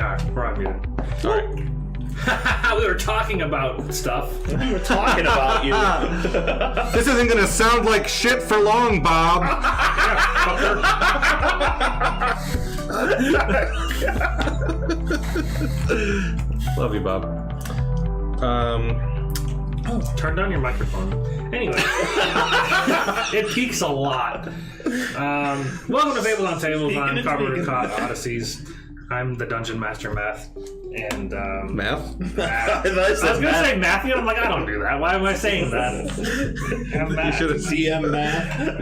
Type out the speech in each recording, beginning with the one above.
Alright, we're on mute. Sorry. We were talking about stuff. We were talking about you. This isn't gonna sound like shit for long, Bob. Love you, Bob. Turn down your microphone. Anyway, it peaks a lot. Welcome to Fables on Tables on Carburetor Odysseys. I'm the Dungeon Master Math. And Math? I was gonna say Matthew, and I'm like, I don't do that. Why am I saying that? You should have DM Math.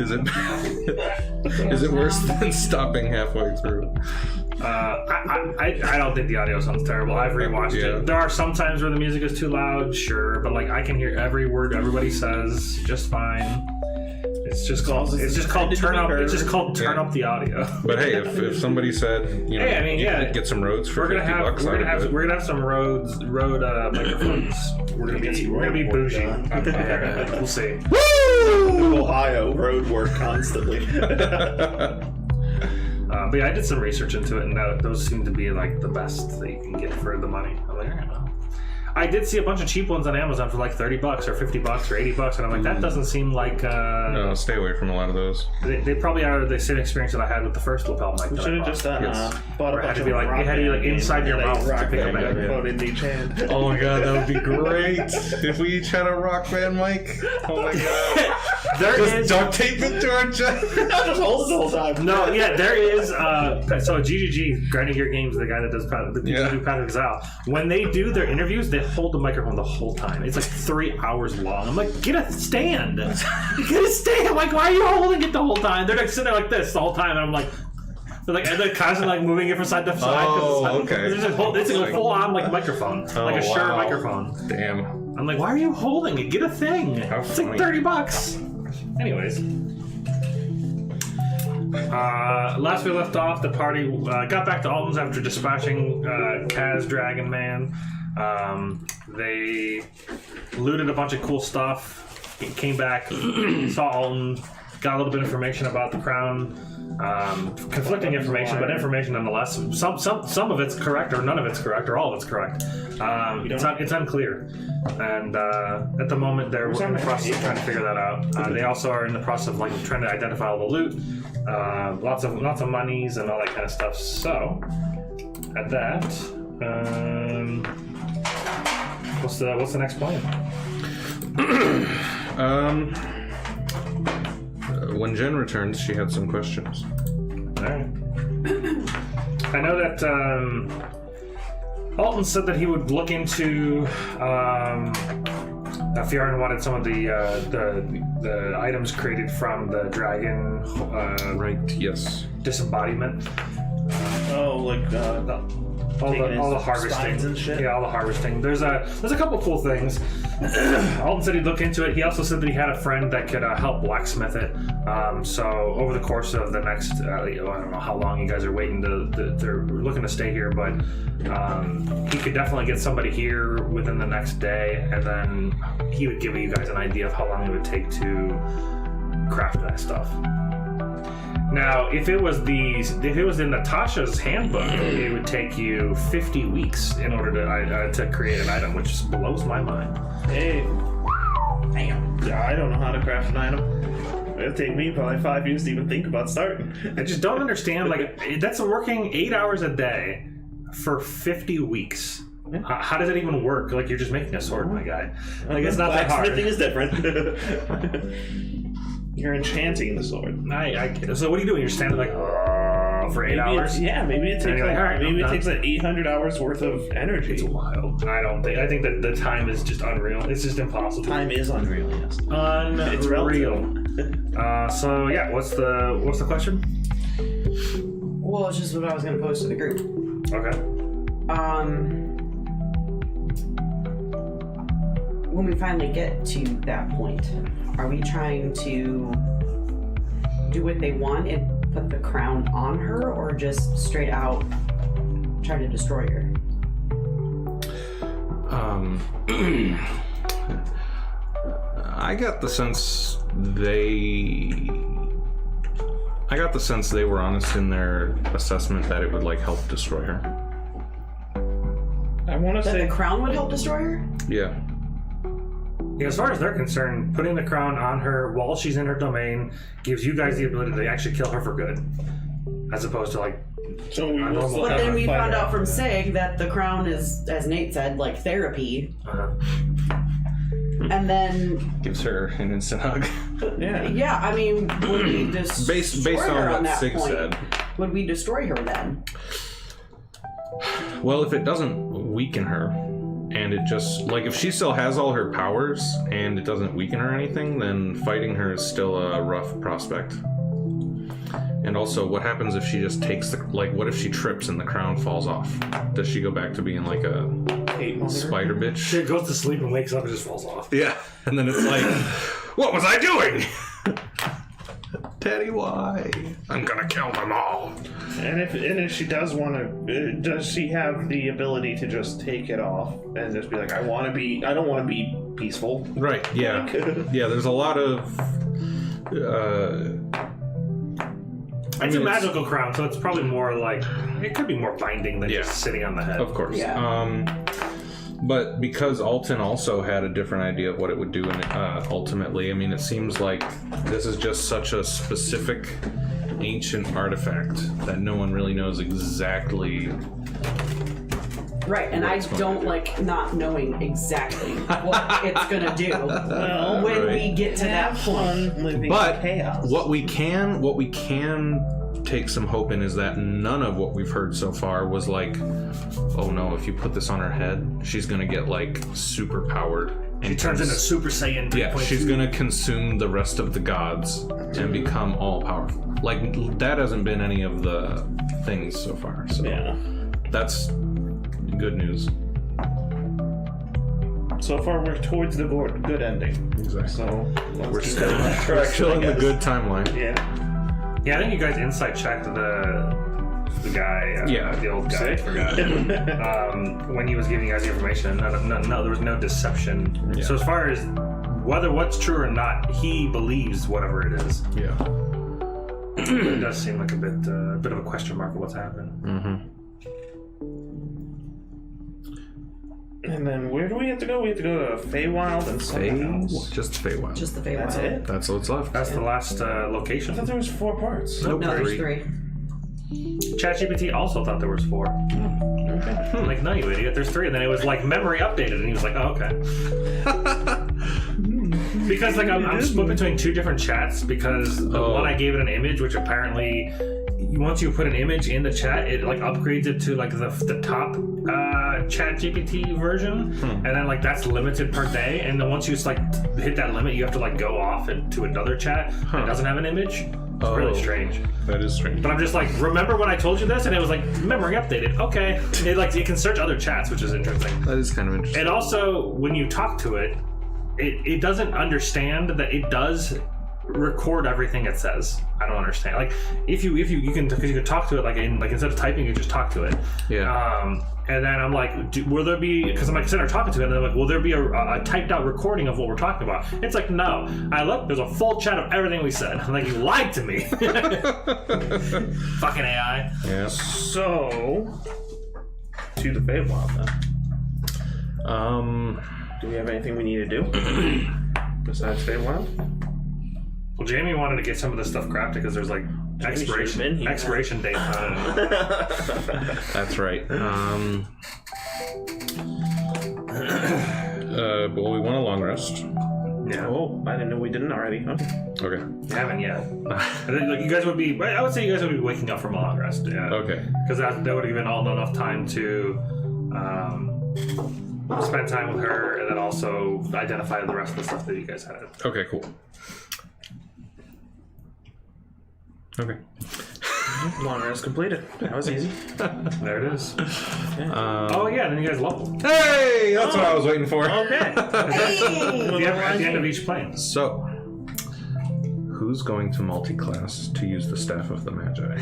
Is it worse than stopping halfway through? I don't think the audio sounds terrible. I've rewatched it. There are some times where the music is too loud, sure, but like I can hear every word everybody says just fine. It's just called turn up. It's just called turn up the audio. But hey, if somebody said, you know, hey, I mean, get some Rhodes for $50, we're gonna have some Rode microphones. We're gonna be bougie. We'll see. Woo! Ohio road work constantly. But yeah, I did some research into it, and those seem to be like the best that you can get for the money. I'm like, all right, well. I did see a bunch of cheap ones on Amazon for like $30 or $50 or $80, and I'm like, that doesn't seem like. No, stay away from a lot of those. They probably are the same experience that I had with the first lapel mic. We should have just bought a bunch of rock. It had to be like inside your mouth to pick up microphone in each hand. Oh my god, that would be great if we each had a rock band mic. Oh my god. Just duct tape it to our chest. Just hold it the whole time. No, yeah, there is. So GGG, Grinding Gear Games, the guy that does Patrick Zal, when they do their interviews, they hold the microphone the whole time. It's like 3 hours long. I'm like, get a stand. Get a stand. Like, why are you holding it the whole time? They're like sitting there like this the whole time, and I'm like, they're constantly like moving it from side to side. Oh, okay. It's a full on like microphone, like a Shure microphone. Damn. I'm like, why are you holding it? Get a thing. It's like $30. Anyways. Last we left off, the party got back to Alton's after dispatching Kaz Dragon Man. They looted a bunch of cool stuff, came back, saw Alton, got a little bit of information about the crown. Conflicting information, but information nonetheless. Some of it's correct, or none of it's correct, or all of it's correct. It's unclear. And at the moment, they're in the process of trying to figure that out. They also are in the process of like trying to identify all the loot, lots of monies and all that kind of stuff. So, at that, what's the next plan? When Jen returns, she had some questions. Alright. I know that Alton said that he would look into Fiorin wanted some of the items created from the dragon Right, yes. disembodiment. All the harvesting and shit. Yeah, all the harvesting. There's a couple cool things. Alton said he'd look into it. He also said that he had a friend that could help blacksmith it. So over the course of the next, I don't know how long you guys are waiting they're looking to stay here, but he could definitely get somebody here within the next day, and then he would give you guys an idea of how long it would take to craft that stuff. Now, if it was in Natasha's handbook, it would take you 50 weeks in order to create an item, which just blows my mind. Hey. Damn. Yeah, I don't know how to craft an item. It'll take me probably 5 years to even think about starting. I just don't understand. Like, that's working 8 hours a day for 50 weeks. How does it even work? Like, you're just making a sword, my guy. Like, it's not that hard. Blacksmithing is different. You're enchanting the sword. I get it. So what are you doing? You're standing like for 8 hours? Maybe it takes it takes 800 hours worth of energy. It's wild. I think that the time is just unreal. It's just impossible. Time is unreal, yes. Unreal. It's relative. So yeah, what's the question? Well, it's just what I was going to post to the group. Okay. When we finally get to that point, are we trying to do what they want and put the crown on her, or just straight out try to destroy her? I got the sense they were honest in their assessment that it would like help destroy her. I want to That say the crown would help destroy her? Yeah. Yeah, as far as they're concerned, putting the crown on her while she's in her domain gives you guys the ability to actually kill her for good, as opposed to like. so. We will But still But have then to we fight found her. out from Seg that the crown is, as Nate said, like therapy. And then, Gives her an instant hug. Yeah. yeah, I mean, would we destroy Based her on what that Sig point? said. Would we destroy her then? Well, if it doesn't weaken her, and it just, like, if she still has all her powers, and it doesn't weaken her or anything, then fighting her is still a rough prospect. And also, what happens if she just takes the, like, what if she trips and the crown falls off? Does she go back to being like a Hate mother. spider bitch? She goes to sleep and wakes up and just falls off. Yeah, and then it's like, what was I doing? Daddy, why? I'm gonna kill them all. And if she does want to, does she have the ability to just take it off and just be like, I don't want to be peaceful. Right, yeah. Yeah, there's a lot of... It's a magical crown, so it's probably more like it could be more binding than just sitting on the head. Of course. Yeah. But because Alton also had a different idea of what it would do, and ultimately, I mean, it seems like this is just such a specific ancient artifact that no one really knows exactly. Right, and I don't like not knowing exactly what it's gonna do when we get to that point. Living But chaos. what we can take some hope in is that none of what we've heard so far was like, oh no, if you put this on her head, she's gonna get like super powered. She turns into Super Saiyan. Yeah, 3.2. she's gonna consume the rest of the gods and become all powerful. Like that hasn't been any of the things so far. So Yeah. that's good news. So far, we're towards the good ending. Exactly. So We're keep still, that in that we're direction, still I in the guess. good timeline. Yeah. Yeah, I think you guys insight checked the guy. The old guy. I forgot. When he was giving you guys the information, no, there was no deception. Yeah. So as far as whether what's true or not, he believes whatever it is. Yeah. It does seem like a bit of a question mark of what's happening. Mm-hmm. And then where do we have to go? We have to go to Feywild and something else. Just Feywild. Just the Feywild. That's it? That's what's left. That's the last location. I thought there was 4 parts. Nope, No, there's 3. ChatGPT also thought there was 4. Okay. I'm like, no, you idiot. There's 3, and then it was like memory updated, and he was like, oh, okay. Because like I'm split between 2 different chats because the one I gave it an image, which apparently once you put an image in the chat, it like upgrades it to like the top chat GPT version, and then like that's limited per day, and then once you just like hit that limit, you have to like go off into another chat that doesn't have an image. It's really strange. That is strange. But I'm just like, remember when I told you this? And it was like, memory updated. Okay. It can search other chats, which is interesting. That is kind of interesting. And also, when you talk to it, it doesn't understand that it does record everything it says. I don't understand. Like, if you can, because you can talk to it like instead of typing, you just talk to it. Yeah. And then I'm like, will there be? Because I'm like, sitting there talking to it, and I'm like, will there be a typed out recording of what we're talking about? It's like, no. I look, there's a full chat of everything we said. I'm like, you lied to me. Fucking AI. Yeah. So, to the Feywild then. Do we have anything we need to do besides Feywild? Well, Jamie wanted to get some of this stuff crafted because there's like expiration dates on it. That's right. Well, we want a long rest. Yeah. Oh, I didn't know we didn't already. Okay. Okay. You haven't yet. And then, like, you guys would be. I would say you guys would be waking up from a long rest. Yeah. Okay. Because that would have given Alden enough time to spend time with her, and then also identify the rest of the stuff that you guys had. Okay, cool. Okay. Long rest completed. That was easy. There it is. Oh yeah, then you guys level. Hey, that's what I was waiting for. Okay. At the end of each plane. So, Who's going to multi-class to use the Staff of the Magi?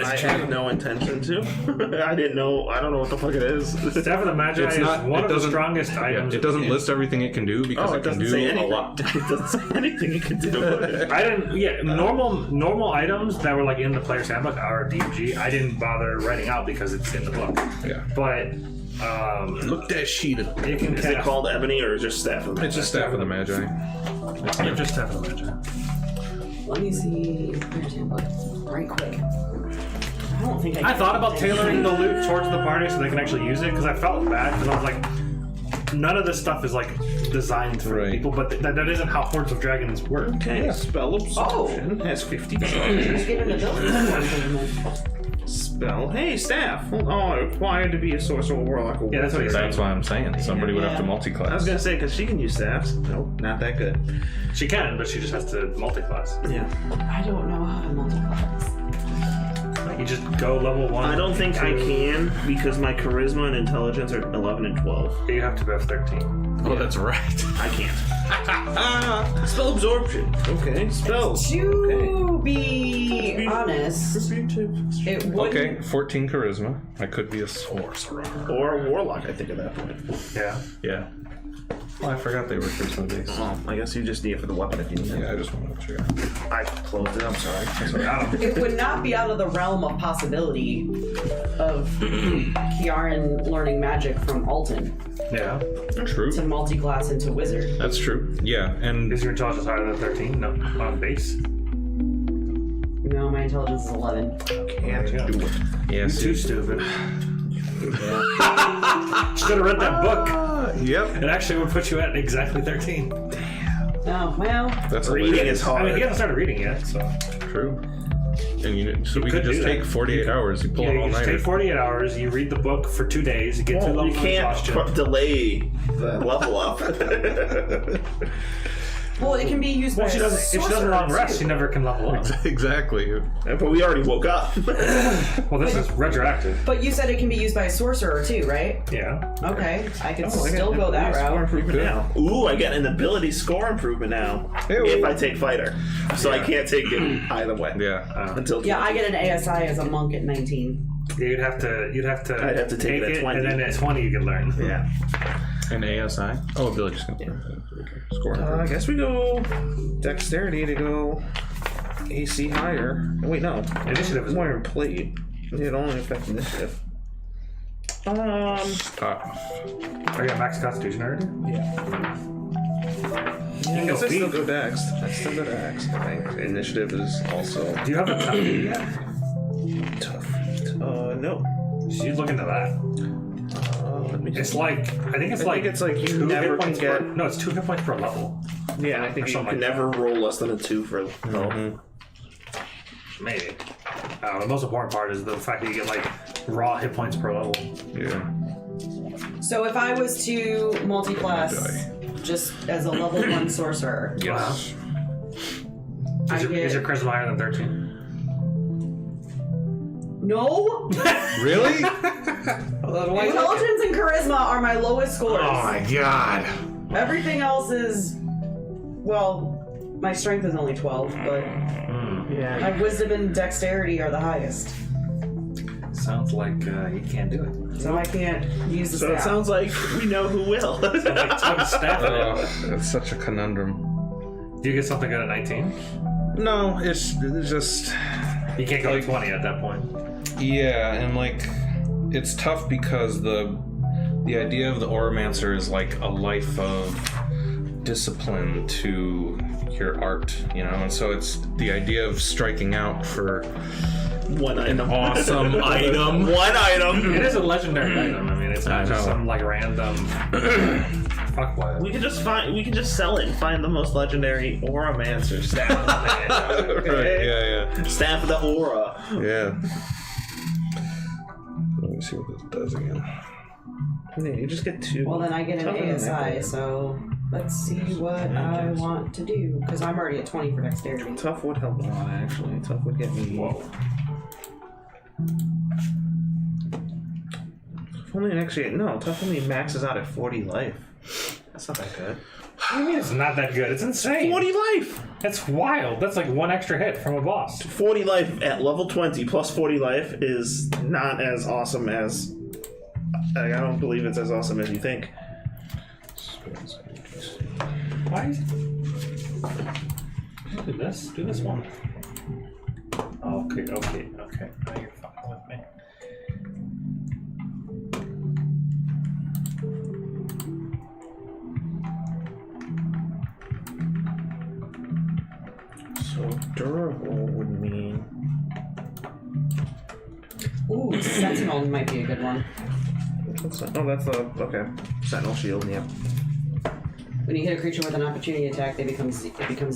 I have no intention to. I didn't know. I don't know what the fuck it is. Staff of the Magi is one of the strongest items. It doesn't list everything it can do because it can do a lot. It doesn't say anything it can do. I didn't. Yeah, normal items that were like in the player's handbook or DMG. I didn't bother writing out because it's in the book. Yeah. But Look that sheet. you can Is it called Ebony or just Staff of the Magi? It's just Staff of the Magi. Yeah, just Staff of the Magi. Let me see player's handbook right quick. I don't think I thought about tailoring the loot towards the party so they can actually use it because I felt bad because I was like, none of this stuff is like designed for people, but that isn't how Hordes of Dragons work. Okay, Spell Absorption has 50 charges. Give an ability. Spell. Hey, Staff. Oh, required to be a sorcerer, warlock, or Yeah, that's what he That's why I'm saying somebody would have to Yeah. multi-class. I was gonna say, because she can use staffs. Nope, not that good. She can, but she just has to multi-class. Yeah. I don't know how to multi-class. Like, you just go level 1. I don't think I can because my charisma and intelligence are 11 and 12. You have to have 13. Oh, that's right. I can't. Spell Absorption. Okay. Spell. To be honest, it would. Okay, 14 charisma. I could be a sorcerer. Or a warlock, I think, at that point. Yeah. Yeah. Oh, I forgot they were charisma based. Oh, I guess you just need it for the weapon if you need it. Yeah, I just wanted to check. I closed it. I'm sorry. It would not be out of the realm of possibility of Kiaran learning magic from Alton Yeah. True. to multi-class into wizard. That's true. Yeah, and Is your intelligence higher than 13? No. On base? No, my intelligence is 11. Can't do it. yeah, You're too stupid. Should have read that book. Yep. It actually would put you at exactly 13. Oh, well. That's Reading is I hard. mean, he hasn't started reading yet, so. true. And so we could could just do that. take 48 hours. You pull Yeah, it you all just night. take 48 hours, you read the book for 2 days, you get to Well, level you can't exhaustion. delay the level up. Well, it can be used by Well, if she doesn't long rest, she never can level up. Exactly. But we already woke up. Well, this is retroactive. But you said it can be used by a sorcerer too, right? Yeah. Okay, I could I still get go that ability Score route. improvement now. Ooh, I get an ability score improvement now. Ew. If I take fighter. So I can't take it either way. Yeah. Until Yeah, I get an ASI as a monk at 19. Yeah, you'd have to I'd have to take it at 20. and then at 20 you can learn. Yeah. An ASI? Oh, ability skill. Okay. Score. I guess we go dexterity to go AC higher. Wait, no. Initiative is more in plate. It only affects initiative. Tough. Are you at max constitution already? Yeah. You I can guess go I still feet. go dex. I still go dex. I think initiative is also Do you have a tough feet yet? tough. No. She's looking to that. Let me It's like, I think it's I like think it's like you 2 never hit can points get. no, it's 2 hit points per level. Yeah, and I think or you something can like never roll less than a 2 for health. Maybe. The most important part is the fact that you get like raw hit points per level. Yeah. So if I was to multi-class just as a level 1 sorcerer, Yes. I Is your get... charisma higher than 13? No! Really? Intelligence and charisma are my lowest scores. Oh my god. Everything else is... Well, my strength is only 12, but Yeah. my wisdom and dexterity are the highest. Sounds like you can't do it. So I can't use the So it staff. sounds like we know who will. Like tug staff. Oh, it's such a conundrum. Do you get something good at 19? No, it's just You can't go to 20 at that point. yeah, and like it's tough because the idea of the Oromancer is like a life of discipline to your art, you know, and so it's the idea of striking out for One item. awesome item. One item. It is a legendary item. I mean, it's not I just know. some like random fuckwad. We can just sell it and find the most legendary Oromancer staff. Right, yeah, Staff of the Aura. yeah. Let me see what this does again. Yeah, you just get 2. Well, then I get an Tougher than ASI, that. so let's see what I want to do. Because I'm already at 20 for dexterity. Tough would help a lot, actually. Tough would get me. Whoa. Tough only maxes out at 40 life. That's not that good. do you mean it's not that good? It's insane. 40 life! That's wild. That's like one extra hit from a boss. 40 life at level 20 plus 40 life is not as awesome as... I don't believe it's as awesome as you think. Why is do this? Do this one. Okay. Now you're fucking with me. So durable would mean... Ooh, Sentinel might be a good one. That's okay. Sentinel shield, yeah. When you hit a creature with an opportunity attack, it becomes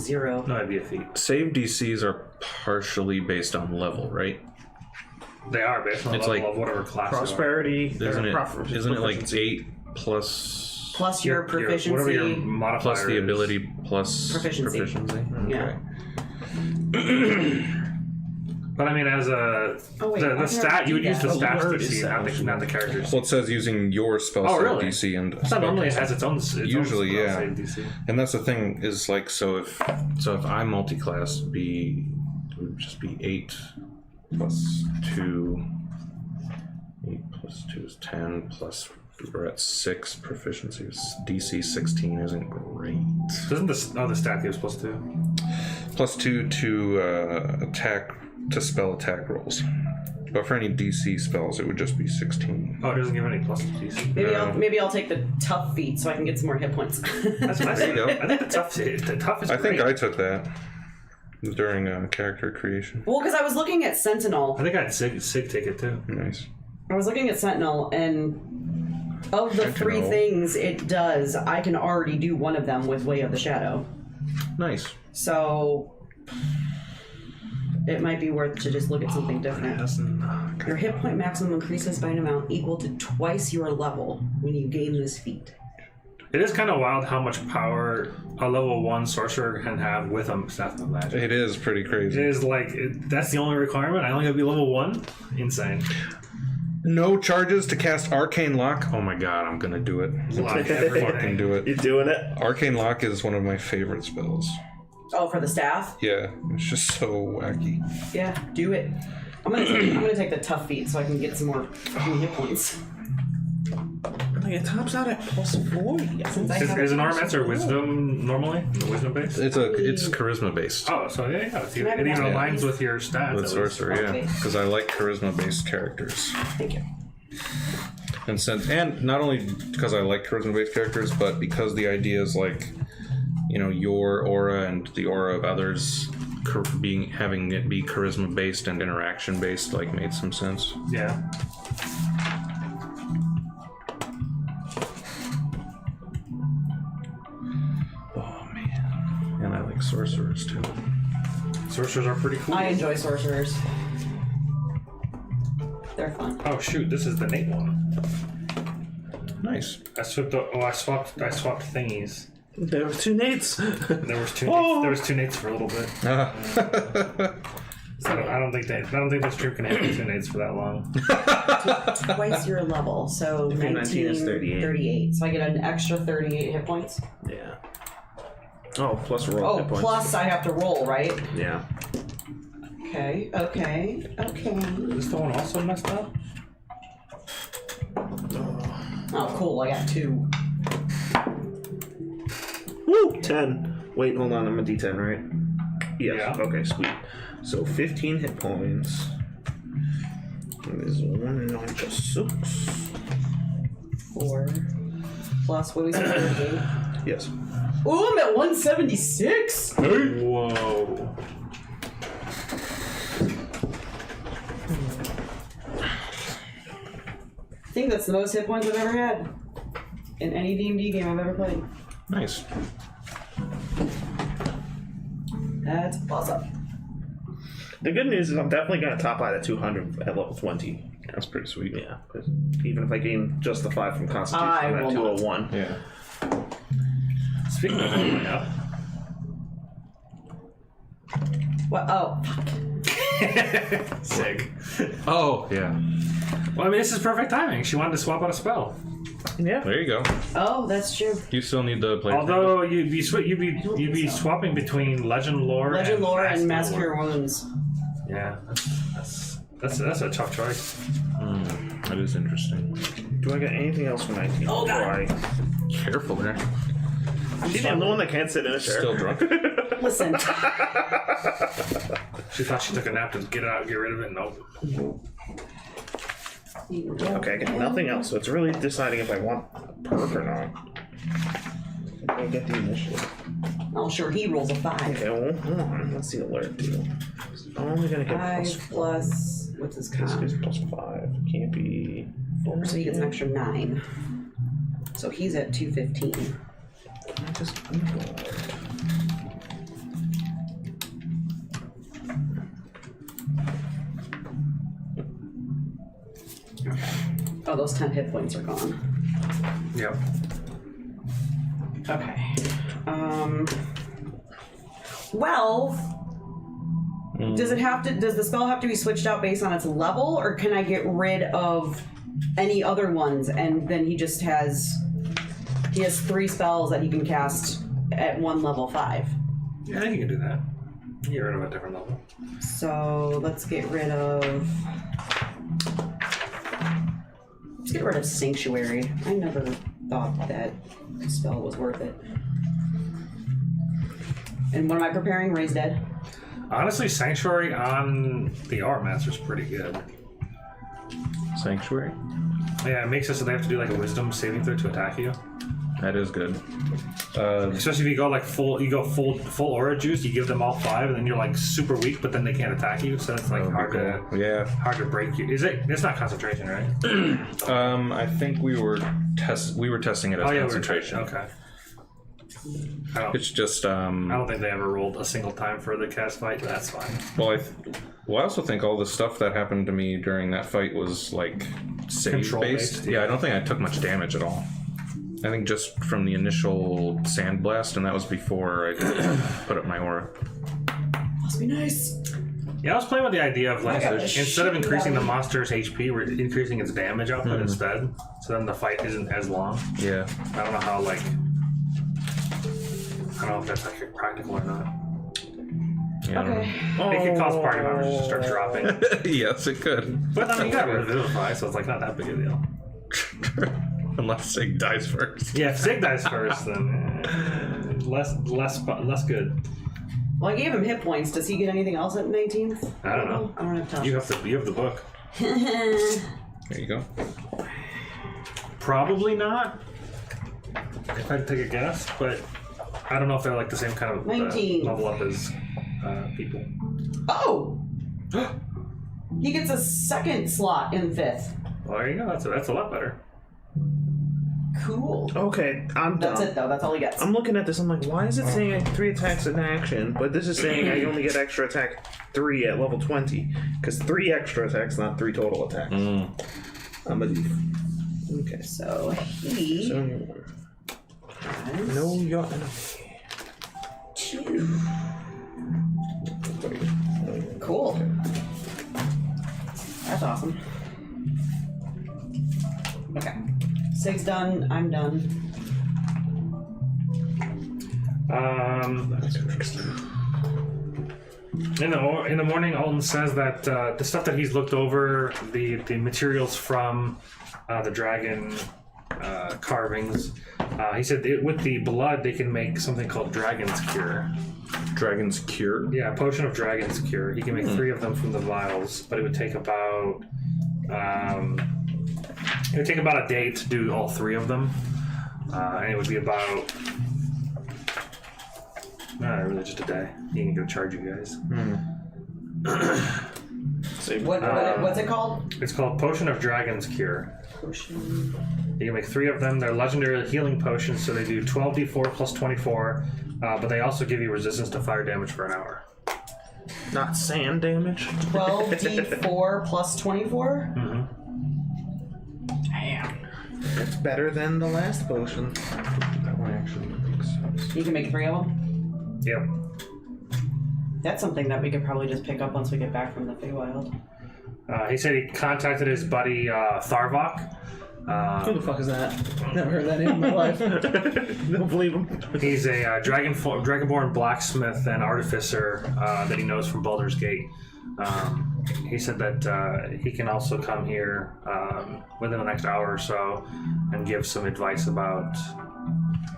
0. No, that'd be a feat. Save DCs are partially based on level, right? They are based on the It's level like of whatever class. Prosperity. Isn't it like proficiency. 8 plus Plus your proficiency. whatever your modifier plus the is. ability plus Proficiency. Okay. Yeah. But I mean, as a Oh, wait, the I stat, never you would do use the that. stats Word is DC, not the characters. Well, it says using your spell Oh, save really? DC and I thought normally it has its own. Usually, spell yeah. save DC. And that's the thing is like so if I'm multi-class, it would just be 8 plus 2. 8 plus 2 is 10 plus we're at 6 proficiency. DC 16 isn't great. Doesn't the stat gives +2? +2 to attack to spell attack rolls. But for any DC spells, it would just be 16. Oh, it doesn't give any plus to DC. Maybe I'll take the tough feat so I can get some more hit points. That's nice. There you go. I think the tough is I think great. I took that during character creation. Well, because I was looking at Sentinel. I think I had Sig take it too. Nice. I was looking at Sentinel, and of the 3 Sentinel. things it does, I can already do one of them with Way of the Shadow. Nice. So it might be worth to just look at something different. Your hit point maximum increases by an amount equal to twice your level when you gain this feat. It is kind of wild how much power a level 1 sorcerer can have with a staff of magic. It is pretty It crazy. is like that's the only requirement. I only have to be level 1. Insane. No charges to cast Arcane Lock. Oh my god, I'm gonna do it. Lock Fucking everything. do it. You're doing it? Arcane Lock is one of my favorite spells. Oh, for the staff? Yeah, it's just so wacky. Yeah, do it. I'm gonna take the tough feat so I can get some more fucking hit points. I think it tops out at +40. Since I have Is an a- arm answer wisdom normally? The wisdom base? It's charisma based Oh, so yeah. It Can I have even that, aligns please? with your stats. with at least. sorcerer, yeah, Okay. because I like charisma based characters. Thank you. And not only because I like charisma based characters, but because the idea is like, your aura and the aura of others having it be charisma based and interaction based like made some sense. Yeah. Oh man, and I like sorcerers too. Sorcerers are pretty cool. I enjoy sorcerers. They're fun. Oh shoot, this is the Nate one. Nice. I swapped thingies. There was 2 Nates. There was 2 Oh. There was 2 Nates for a little bit. So I don't think this troop can handle 2 Nates for that long. Twice your level, so 19 is 38. So I get an extra 38 hit points. Yeah. Oh, plus roll Oh, hit points. plus I have to roll, right? Yeah. Okay. Is this the one also messed up? Oh, cool. I got 2. Woo! 10. Wait, hold on. I'm a D10, right? Yes. Yeah. Okay, sweet. So 15 hit points. And this is 1 and 9 plus 6. 4. Plus, what do we say? 38? Yes. Ooh, I'm at 176. Whoa. I think that's the most hit points I've ever had in any D&D game I've ever played. Nice. That's awesome. The good news is I'm definitely going to top out at 200 at level 20. That's pretty sweet. Yeah, because even if I gain just the 5 from Constitution, I I'm at will not. 201. Yeah. Speaking of going up. What? Oh, Sig. Oh yeah. Well, I mean, this is perfect timing. She wanted to swap out a spell. Yeah. There you go. Oh, that's true. You still need the player. Although you'd be swapping between legend lore, and mass cure wounds. Yeah, that's a tough choice. That is interesting. Do I get anything else for 19? Oh, God. Careful there. She's the one that can't sit in a chair. Still drunk. Listen. She thought she took a nap to get rid of it. Nope. Okay, I get nothing else, so it's really deciding if I want a perk or not. I get the initiative. Oh, sure, he rolls a 5. Okay, well, hold on. Let's see the alert do. I'm only gonna get 5 plus, what's his This con? is +5. It can't be 4. So he gets an extra 9. So he's at 215. Can I just Google alert? Oh, those 10 hit points are gone. Yep. Okay. Well, does the spell have to be switched out based on its level, or can I get rid of any other ones and then he has 3 spells that he can cast at one level 5? Yeah, I think you can do that. You get rid of a different level. So let's get rid of Sanctuary. I never thought that spell was worth it. And what am I preparing? Raise Dead? Honestly, Sanctuary on the Art Master is pretty good. Sanctuary. Yeah, it makes it so they have to do like a Wisdom saving throw to attack you. That is good. Especially if you go like full aura juice, you give them all 5, and then you're like super weak, but then they can't attack you, so it's like hard to break you. Is it? It's not concentration, right? I think we were testing it as concentration. Okay. It's just I don't think they ever rolled a single time for the cast fight. But that's fine. Well, I also think all the stuff that happened to me during that fight was like save Control-based, based. yeah. Yeah, I don't think I took much damage at all. I think just from the initial sandblast, and that was before I put up my aura. Must be nice. Yeah, I was playing with the idea of like Okay. instead of increasing the monster's HP, we're increasing its damage output instead. So then the fight isn't as long. Yeah. I don't know how I don't know if that's like practical or not. Yeah, Okay. It could cause party members to start dropping. Yes, it could. But I mean, you got Revivify, so it's like not that big a deal. Unless Sig dies first. Yeah, if Sig dies first, then less good. Well, I gave him hit points. Does he get anything else at 19th? I don't know. I don't have time. You have the book. There you go. Probably not. If I had to take a guess, but I don't know if they're like the same kind of 19. level up as people. Oh! He gets a second slot in 5th. Well, there you go. That's a lot better. Cool. Okay, I'm done. That's it, though. That's all he gets. I'm looking at this, I'm like, why is it saying I get 3 attacks in action, but this is saying I only get extra attack 3 at level 20? Because 3 extra attacks, not 3 total attacks. I'm a thief. Okay. So he So, has know your enemy. 2. Cool. That's awesome. Okay. Sig's done. I'm done. In the morning, Alton says that the stuff that he's looked over, the materials from the dragon carvings, he said with the blood they can make something called Dragon's Cure. Dragon's Cure? Yeah, potion of Dragon's Cure. He can make 3 of them from the vials, but it would take about a day to do all 3 of them, and it would be about really just a day. He ain't gonna charge you guys. What's it called? It's called Potion of Dragon's Cure. Potion. You can make 3 of them. They're legendary healing potions, so they do 12d4 plus 24, but they also give you resistance to fire damage for an hour. Not sand damage? 12d4 plus 24? Mm-hmm. Damn. It's better than the last potion. That one actually makes sense. You can make 3 of them? Yep. That's something that we could probably just pick up once we get back from the Feywild. He said he contacted his buddy Tharvok, Who the fuck is that? Never heard that name in my life. Don't believe him. He's a dragonborn blacksmith and artificer that he knows from Baldur's Gate. He said that he can also come here within the next hour or so and give some advice about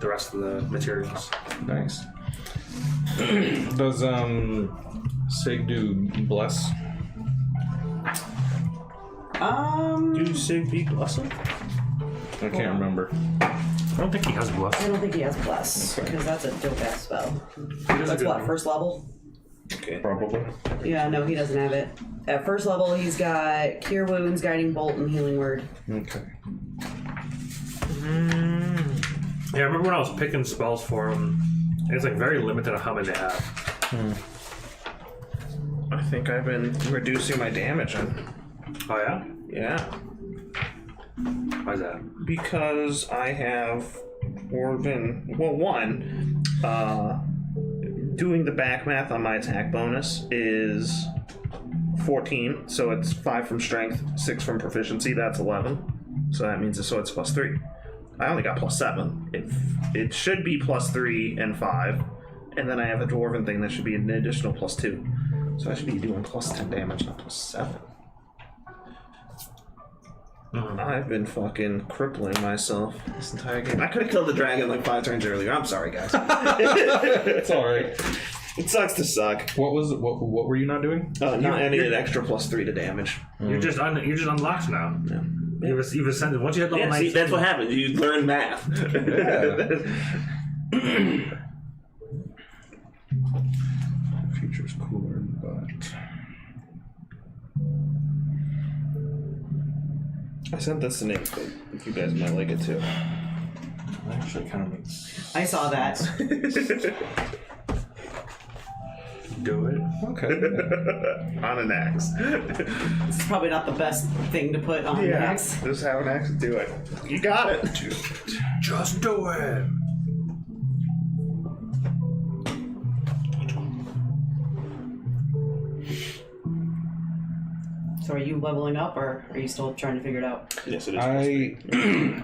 the rest of the materials. Nice. Does Sig do bless? Do Sig be blessing? I can't remember. I don't think he has bless. I don't think he has bless because that's a dope ass spell. That's what, first level? Okay. Probably. Yeah, no, he doesn't have it. At first level, he's got Cure Wounds, Guiding Bolt, and Healing Word. Okay. Yeah, I remember when I was picking spells for him, it's like very limited on how many they have. I think I've been reducing my damage on. Oh yeah? Yeah. Why is that? Because I have doing the back math on my attack bonus is 14, so it's 5 from strength, 6 from proficiency, that's 11. So that means it's plus 3. I only got plus 7. It should be plus 3 and 5, and then I have a dwarven thing that should be an additional plus 2. So I should be doing plus 10 damage, not plus 7. I've been fucking crippling myself this entire game. I could have killed the dragon like 5 turns earlier. I'm sorry, guys. It's alright. It sucks to suck. What were you not doing? Not any an extra plus 3 to damage. You're just unlocked now. Yeah. You've ascended. Once you hit level 19, see, that's what happens. You learn math. Future's cooler, but I sent this to Nick, but you guys might like it too. actually kind of makes. I saw that. do it. Okay. On an axe. It's probably not the best thing to put on an axe. Just have an axe and do it. You got it. Just do it. So are you leveling up, or are you still trying to figure it out? Yes, it is.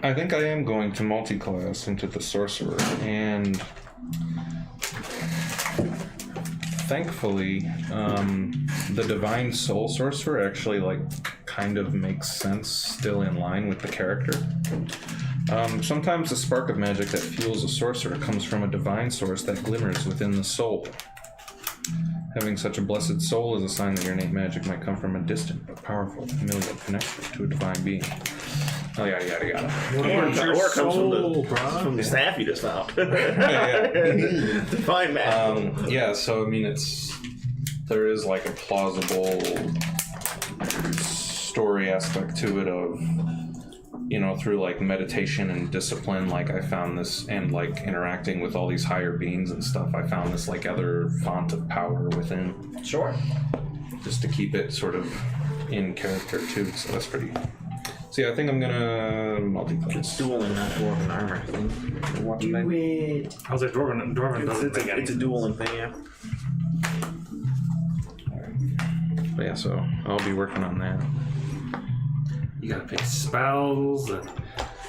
I think I am going to multi-class into the sorcerer, and thankfully, the divine soul sorcerer actually kind of makes sense, still in line with the character. Sometimes the spark of magic that fuels a sorcerer comes from a divine source that glimmers within the soul. Having such a blessed soul is a sign that your innate magic might come from a distant but powerful familial connection to a divine being. Oh, yada, yada, yada. Or it comes from the staff you just found. Divine magic. Yeah, so I mean, there is like a plausible story aspect to it of, through like meditation and discipline, like I found this, and like interacting with all these higher beings and stuff, I found this like other font of power within. Sure. Just to keep it sort of in character too, so that's pretty. So yeah, I think I'm gonna multi-class. It's dueling, not dwarven armor. Do it. I was like, Dwarven doesn't make any It's a dueling thing, yeah. But yeah, so I'll be working on that. You gotta pick spells.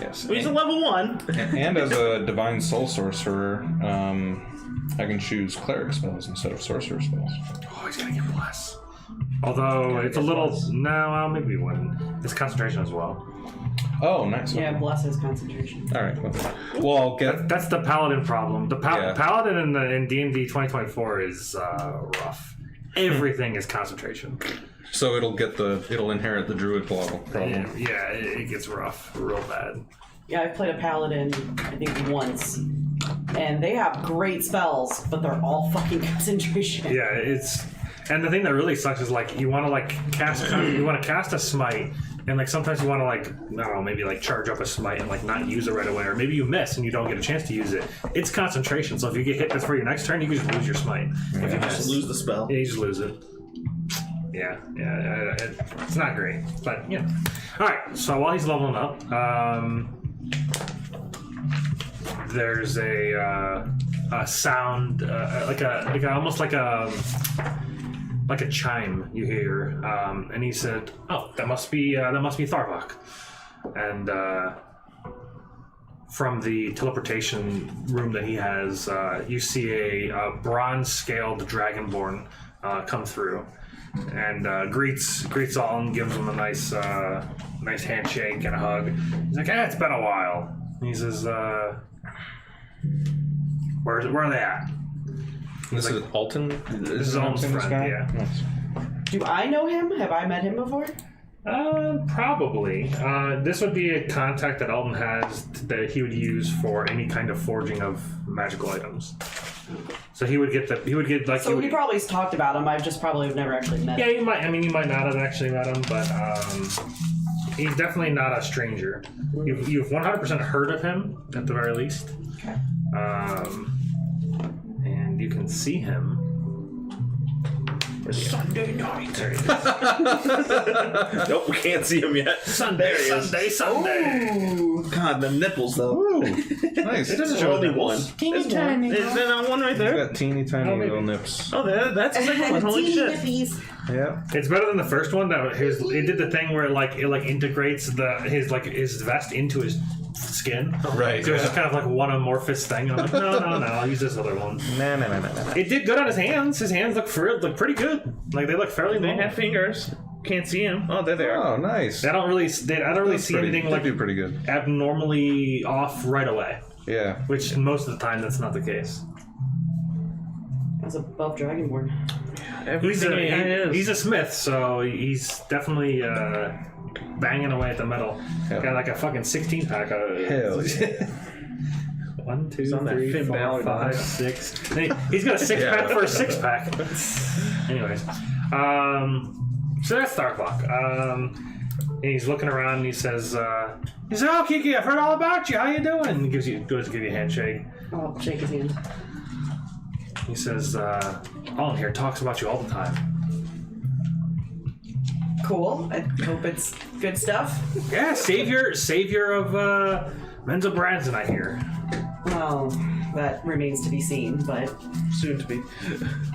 Yes. Well, he's a level 1. And as a divine soul sorcerer, I can choose cleric spells instead of sorcerer spells. Oh, he's gonna get bless. Although it's a little maybe one. It's concentration as well. Oh, nice. Yeah, bless is concentration. All right. Well, I'll get. That's the paladin problem. The Yeah. paladin in D&D 2024 is rough. Everything is concentration. So it'll inherit the druid problem. Yeah, it gets rough, real bad. Yeah, I've played a paladin, I think once, and they have great spells, but they're all fucking concentration. Yeah, and the thing that really sucks is like you want to cast a smite, and like sometimes you want to I don't know, maybe charge up a smite and not use it right away, or maybe you miss and you don't get a chance to use it. It's concentration, so if you get hit before your next turn, you can just lose your smite. If you Just lose the spell. Yeah, you just lose it. Yeah, it's not great, but yeah. All right, so while he's leveling up, there's a sound, almost like a chime you hear, and he said, "Oh, that must be Tharvok." and from the teleportation room that he has, you see a bronze-scaled dragonborn come through, and greets Alton, gives him a nice handshake and a hug. He's like, "It's been a while." And he says, "Where are they at?" This is Alton? This is Alton's friend, yeah. Nice. Do I know him? Have I met him before? Probably. This would be a contact that Alton has that he would use for any kind of forging of magical items. So he would get like. So we probably talked about him. I just probably have never actually met him. Yeah, you might. I mean, you might not have actually met him, but he's definitely not a stranger. You've 100% heard of him at the very least. Okay. And you can see him. Sunday night. There he is. Nope, we can't see him yet. Sunday. Ooh, God, the nipples though. Ooh, nice. It doesn't show only one. Teeny tiny. Is there not one right there? Got teeny tiny little nips. Oh, that's the second one. Holy shit. nippies. Yeah. It's better than the first one. That it did the thing where it integrates his vest into his skin. Right. So it's just kind of like one amorphous thing. And I'm like, no, I'll use this other one. No. It did good on his hands. His hands look pretty good. Like they look fairly They long. have fingers. Can't see him. Oh, there they are. Oh, nice. I don't really see anything They like do pretty good. abnormally off right away. Yeah. Which most of the time that's not the case. That's above Dragonborn. He's a smith, so he's definitely banging away at the metal. Hell. Got like a fucking 16-pack of Hell yeah. 1, 2, on that 3, Finn 4, Balor 5, dance. 6. He's got a 6-pack for a 6-pack. Anyways, so that's Starbuck. And he's looking around and he says, "Oh, Kiki, I've heard all about you. How you doing?" And he goes to give you a handshake. I'll shake his hand. He says, "All in here talks about you all the time." Cool. I hope it's good stuff. Yeah, savior of Menzo Branson, I hear. Well, that remains to be seen, but Soon to be.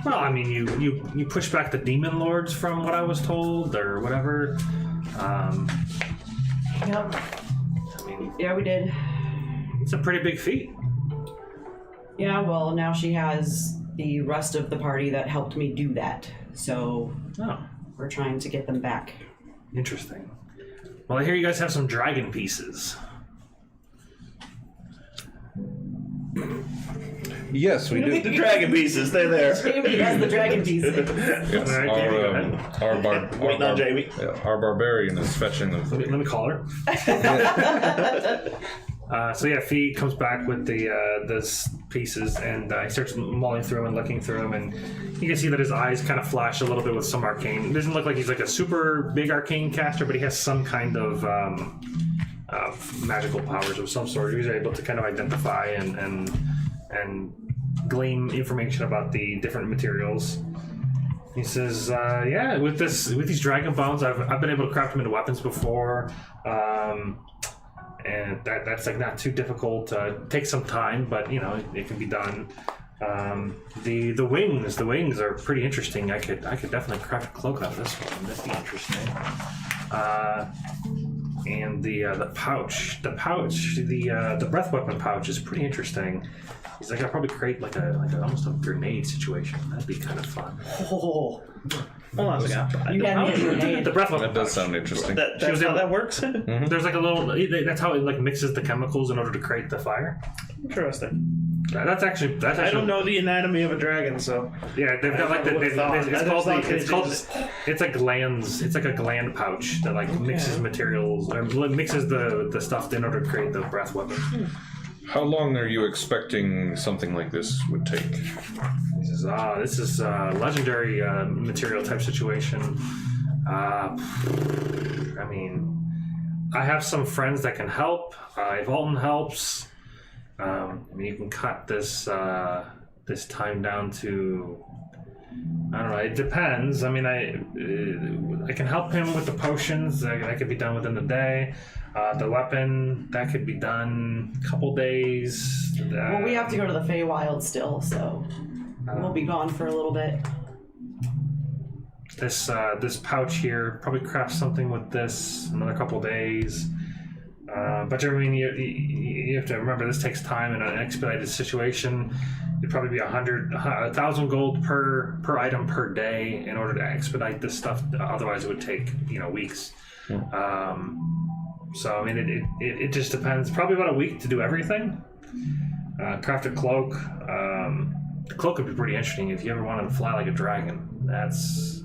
Well, I mean, you push back the demon lords from what I was told, or whatever. yep. I mean, Yeah, we did. it's a pretty big feat. Yeah, well, now she has the rest of the party that helped me do that. So Oh, we're trying to get them back. interesting. Well, I hear you guys have some dragon pieces. Yes, we do. The dragon pieces, they're there. Jamie has the dragon piece. Yes. All right, Jamie, go Wait, not Jamie. Our barbarian is fetching them. Let me call her. So yeah, Fee comes back with those pieces, and he starts mulling through them and looking through them, and you can see that his eyes kind of flash a little bit with some arcane. It doesn't look like he's like a super big arcane caster, but he has some kind of magical powers of some sort. He's able to kind of identify and glean information about the different materials. He says, "Yeah, with these dragon bones, I've been able to craft them into weapons before." And that's like not too difficult. Takes some time, but you know it can be done. The wings are pretty interesting. I could definitely craft a cloak out of this one. That'd be interesting. And the pouch, the breath weapon pouch is pretty interesting. He's like, I'd probably create like almost a grenade situation. That'd be kind of fun. Oh, Hold on a second. you had me a grenade. The breath weapon. That does pouch. sound interesting. That's how that works? There's like a little. That's how it like mixes the chemicals in order to create the fire. Interesting. That's actually. I don't know the anatomy of a dragon, so. Yeah, they've got like it's like glands. It's like a gland pouch that like mixes materials or mixes the stuff in order to create the breath weapon. How long are you expecting something like this would take? He says, this is a legendary material type situation. I mean, I have some friends that can help. If Alton helps, I mean, you can cut this time down to, I don't know, it depends. I mean, I can help him with the potions. That could be done within the day. The weapon, that could be done a couple days. Well, we have to go to the Feywild still, so we'll be gone for a little bit. This pouch here, probably craft something with this another couple days. But I mean, you have to remember this takes time in an expedited situation. It'd probably be 1,000 gold per item per day in order to expedite this stuff. Otherwise, it would take weeks. So I mean, it just depends. Probably about a week to do everything. Craft a cloak. The cloak would be pretty interesting if you ever wanted to fly like a dragon. It's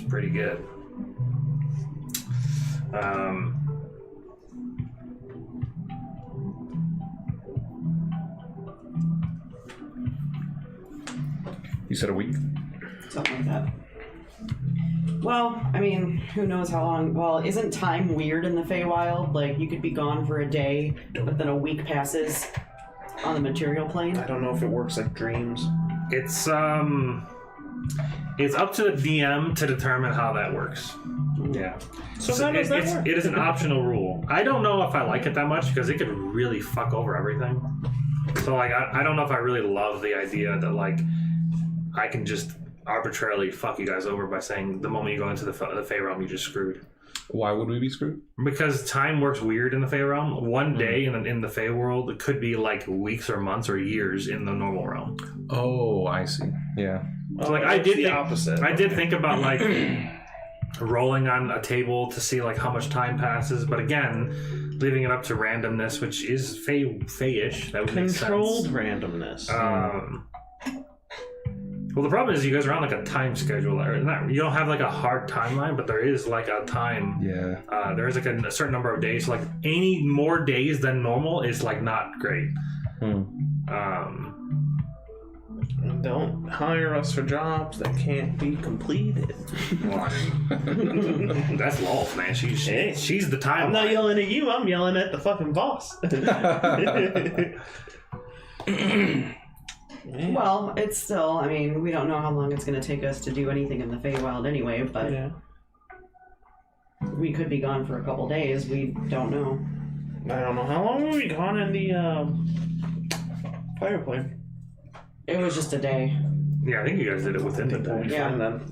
pretty good. You said a week? Something like that. Well, I mean, who knows how long. Well, isn't time weird in the Feywild? Like, you could be gone for a day, but then a week passes on the material plane. I don't know if it works like dreams. It's up to the DM to determine how that works. Yeah. So how does that work? It is an optional rule. I don't know if I like it that much because it could really fuck over everything. So like, I don't know if I really love the idea that like I can just arbitrarily fuck you guys over by saying the moment you go into the Fey realm, you're just screwed. Why would we be screwed? Because time works weird in the Fey realm. One day in the Fey world, it could be like weeks or months or years in the normal realm. Oh, I see. Yeah. So like I did the think, opposite. I did think about like rolling on a table to see like how much time passes, but again, leaving it up to randomness, which is Fey-ish. That would Controlled make sense. randomness. Well, the problem is you guys are on like a time schedule. Or not, you don't have like a hard timeline, but there is like a time. Yeah. There is like a certain number of days. So, like any more days than normal is like not great. Don't hire us for jobs that can't be completed. That's Lolf, man. She's the time. I'm not yelling at you. I'm yelling at the fucking boss. Well, it's still, I mean, we don't know how long it's going to take us to do anything in the Feywild anyway, but we could be gone for a couple days. We don't know. I don't know. How long were we gone in the fire plane? It was just a day. Yeah, I think you guys did it within the day. Yeah. Then.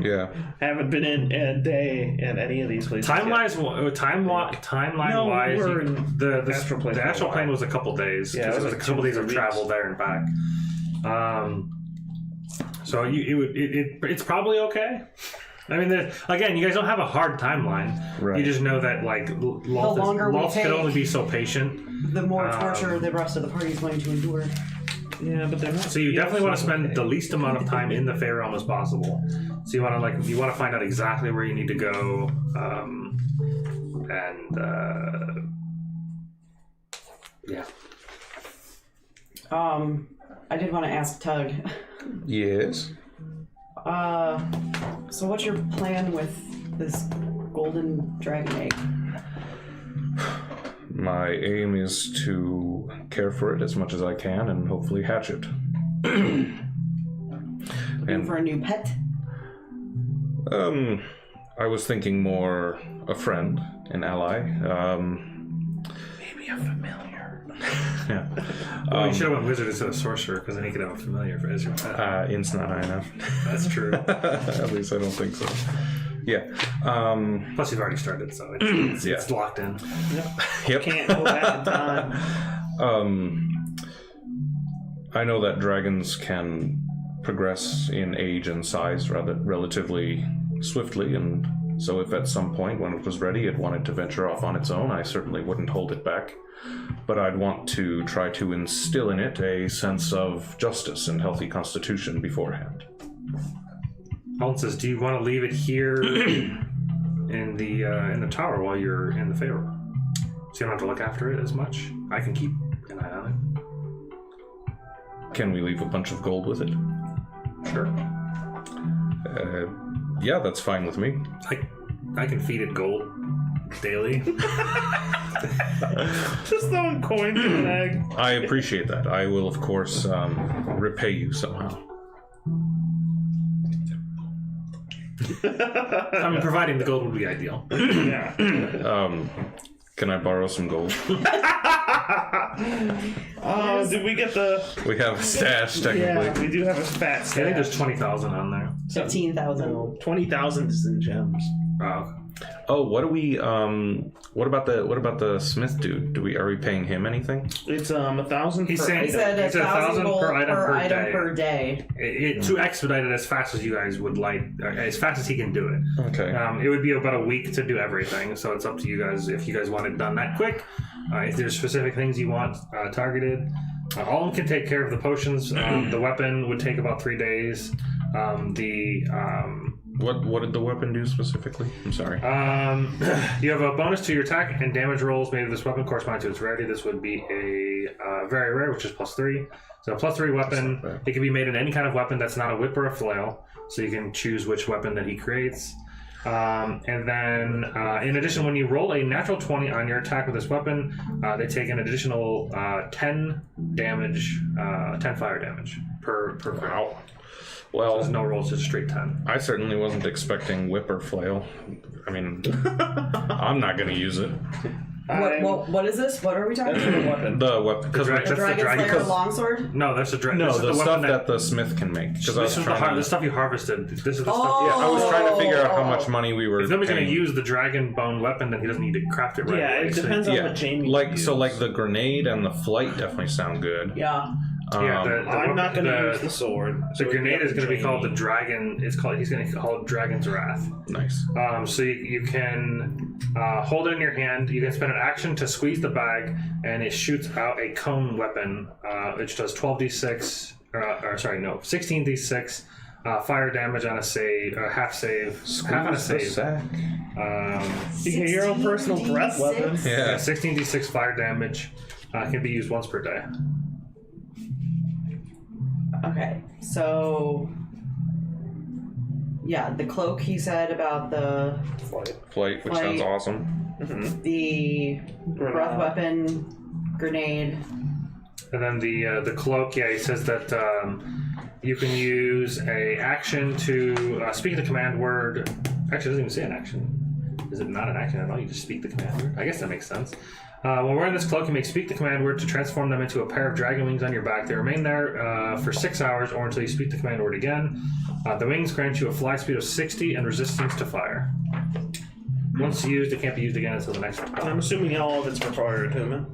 Yeah. Haven't been in a day at any of these places. Timeline-wise, we're in the astral plane the for a astral while. plane was a couple days. Yeah, it was it was like a couple 2 days of weeks. travel there and back. So it's probably okay. I mean, again, you guys don't have a hard timeline. Right. You just know that like longer we Lolth can take- only be so patient. The more torture the rest of the party is going to endure. Yeah, but they're not. So you definitely want to spend the least amount of time in the Fey realm as possible. So you want to find out exactly where you need to go, yeah. I did want to ask Tug. Yes. So what's your plan with this golden dragon egg? My aim is to care for it as much as I can and hopefully hatch it. Looking for a new pet? I was thinking more a friend, an ally. Maybe a familiar. Yeah. Well, you should have went wizard instead of sorcerer, because then you could have a familiar as your pet. Int's not high enough. That's true. At least I don't think so. Yeah. Plus, you've already started, so it's locked in. Yep. Can't go back in time. I know that dragons can progress in age and size relatively swiftly, and so if at some point when it was ready it wanted to venture off on its own, I certainly wouldn't hold it back. But I'd want to try to instill in it a sense of justice and healthy constitution beforehand. Alton says, "Do you want to leave it here in the tower while you're in the Fey realm, so you don't have to look after it as much? I can keep an eye on Can we leave a bunch of gold with it? it. Sure. Yeah, that's fine with me. I can feed it gold daily. Just throwing coins in an egg. I appreciate that. I will, of course, repay you somehow. I mean, providing the gold would be ideal. Yeah. Can I borrow some gold? Oh, did we get the... We have a stash, technically. Yeah, we do have a fat I think stash. there's 20,000 on there. 15,000. No, 20,000 is in gems. Oh, Oh, what do we? What about the Smith dude? Are we paying him anything? It's 1,000 per He's saying He said it's 1,000 gold per item per day. To expedite it as fast as you guys would like, as fast as he can do it. Okay. It would be about a week to do everything, so it's up to you guys if you guys want it done that quick. If there's specific things you want targeted, all of them can take care of the potions. The weapon would take about 3 days. What did the weapon do specifically? I'm sorry. You have a bonus to your attack and damage rolls made of this weapon corresponding to its rarity. This would be a very rare, which is +3. So a +3 weapon. It can be made in any kind of weapon that's not a whip or a flail. So you can choose which weapon that he creates. And then, in addition, when you roll a natural 20 on your attack with this weapon, they take an additional 10 damage, 10 fire damage per crit. Wow. So Well, there's no rolls, just straight 10. I certainly wasn't expecting whip or flail. I mean, I'm not going to use it. What is this? What are we talking That's about? for the weapon. The weapon. The The Dragon Slayer longsword? No, that's the dragon. No, this is the weapon stuff that the smith can make. Because I This was is trying the to, stuff you harvested. This is the stuff. yeah, I was trying to figure out how Oh. much money we were. If nobody's going to paying. use the dragon bone weapon, then he doesn't need to craft it right Yeah, away. it So- depends on Yeah, what Jamie like uses. so, like the grenade and the flight definitely sound good. Yeah. Yeah, I'm not going to the- use the sword. The grenade is going to be called the dragon. He's going to call it Dragon's Wrath. Nice. So you can hold it in your hand. You can spend an action to squeeze the bag, and it shoots out a cone weapon, which does 12d6. 16d6 fire damage on a save, half save, half on a Squeeze the save. sack. You get your own personal breath 16d6? weapon. Yeah. 16d6 fire damage can be used once per day. Okay, so yeah, the cloak he said about the Flight, which sounds awesome. the breath weapon, grenade. And then the cloak, yeah, he says that you can use a action to speak the command word. Actually, it doesn't even say an action. Is it not an action at all? You just speak the command word? I guess that makes sense. When wearing this cloak, you may speak the command word to transform them into a pair of dragon wings on your back. They remain there for 6 hours or until you speak the command word again. The wings grant you a fly speed of 60 and resistance to fire. Once used, it can't be used again until the next one. I'm assuming all of it's for fire attunement.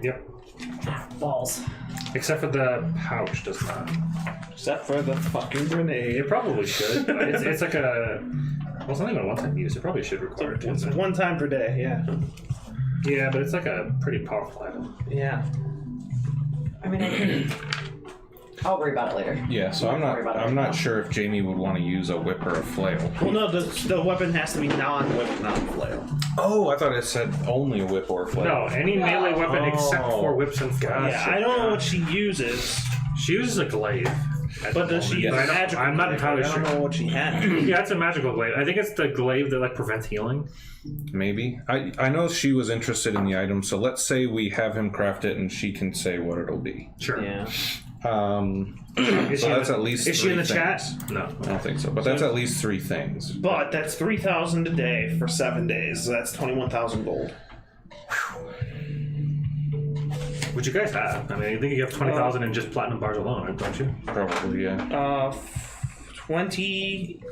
Yep. Balls. Except for the pouch does not. Except for the fucking grenade. It probably should. It's like a... Well, it's not even a one-time use. It probably should require it. It's one time per day, yeah. Yeah, but it's like a pretty powerful item. Yeah. I mean, I'll worry about it later. Yeah, so I'm not sure if Jamie would want to use a whip or a flail. Well, no, the weapon has to be non-whip, non-flail. Oh, I thought it said only a whip or a flail. No, any melee weapon except for whips and flails. Yeah, I don't know what she uses, She uses a glaive. but does she use I don't- magical? I'm not glaive? entirely I don't sure. know what she has. Yeah, it's a magical glaive. I think it's the glaive that like prevents healing. Maybe. I know she was interested in the item, so let's say we have him craft it and she can say what it'll be. Sure. Yeah. Is So she that's in the, at least Is she in the three chat? things. No. I don't think so, but that's at least 3 things. But that's 3,000 a day for 7 days. So that's 21,000 gold. What you guys have? I mean, I think you have 20,000 in just platinum bars alone, don't you? Probably, yeah. 20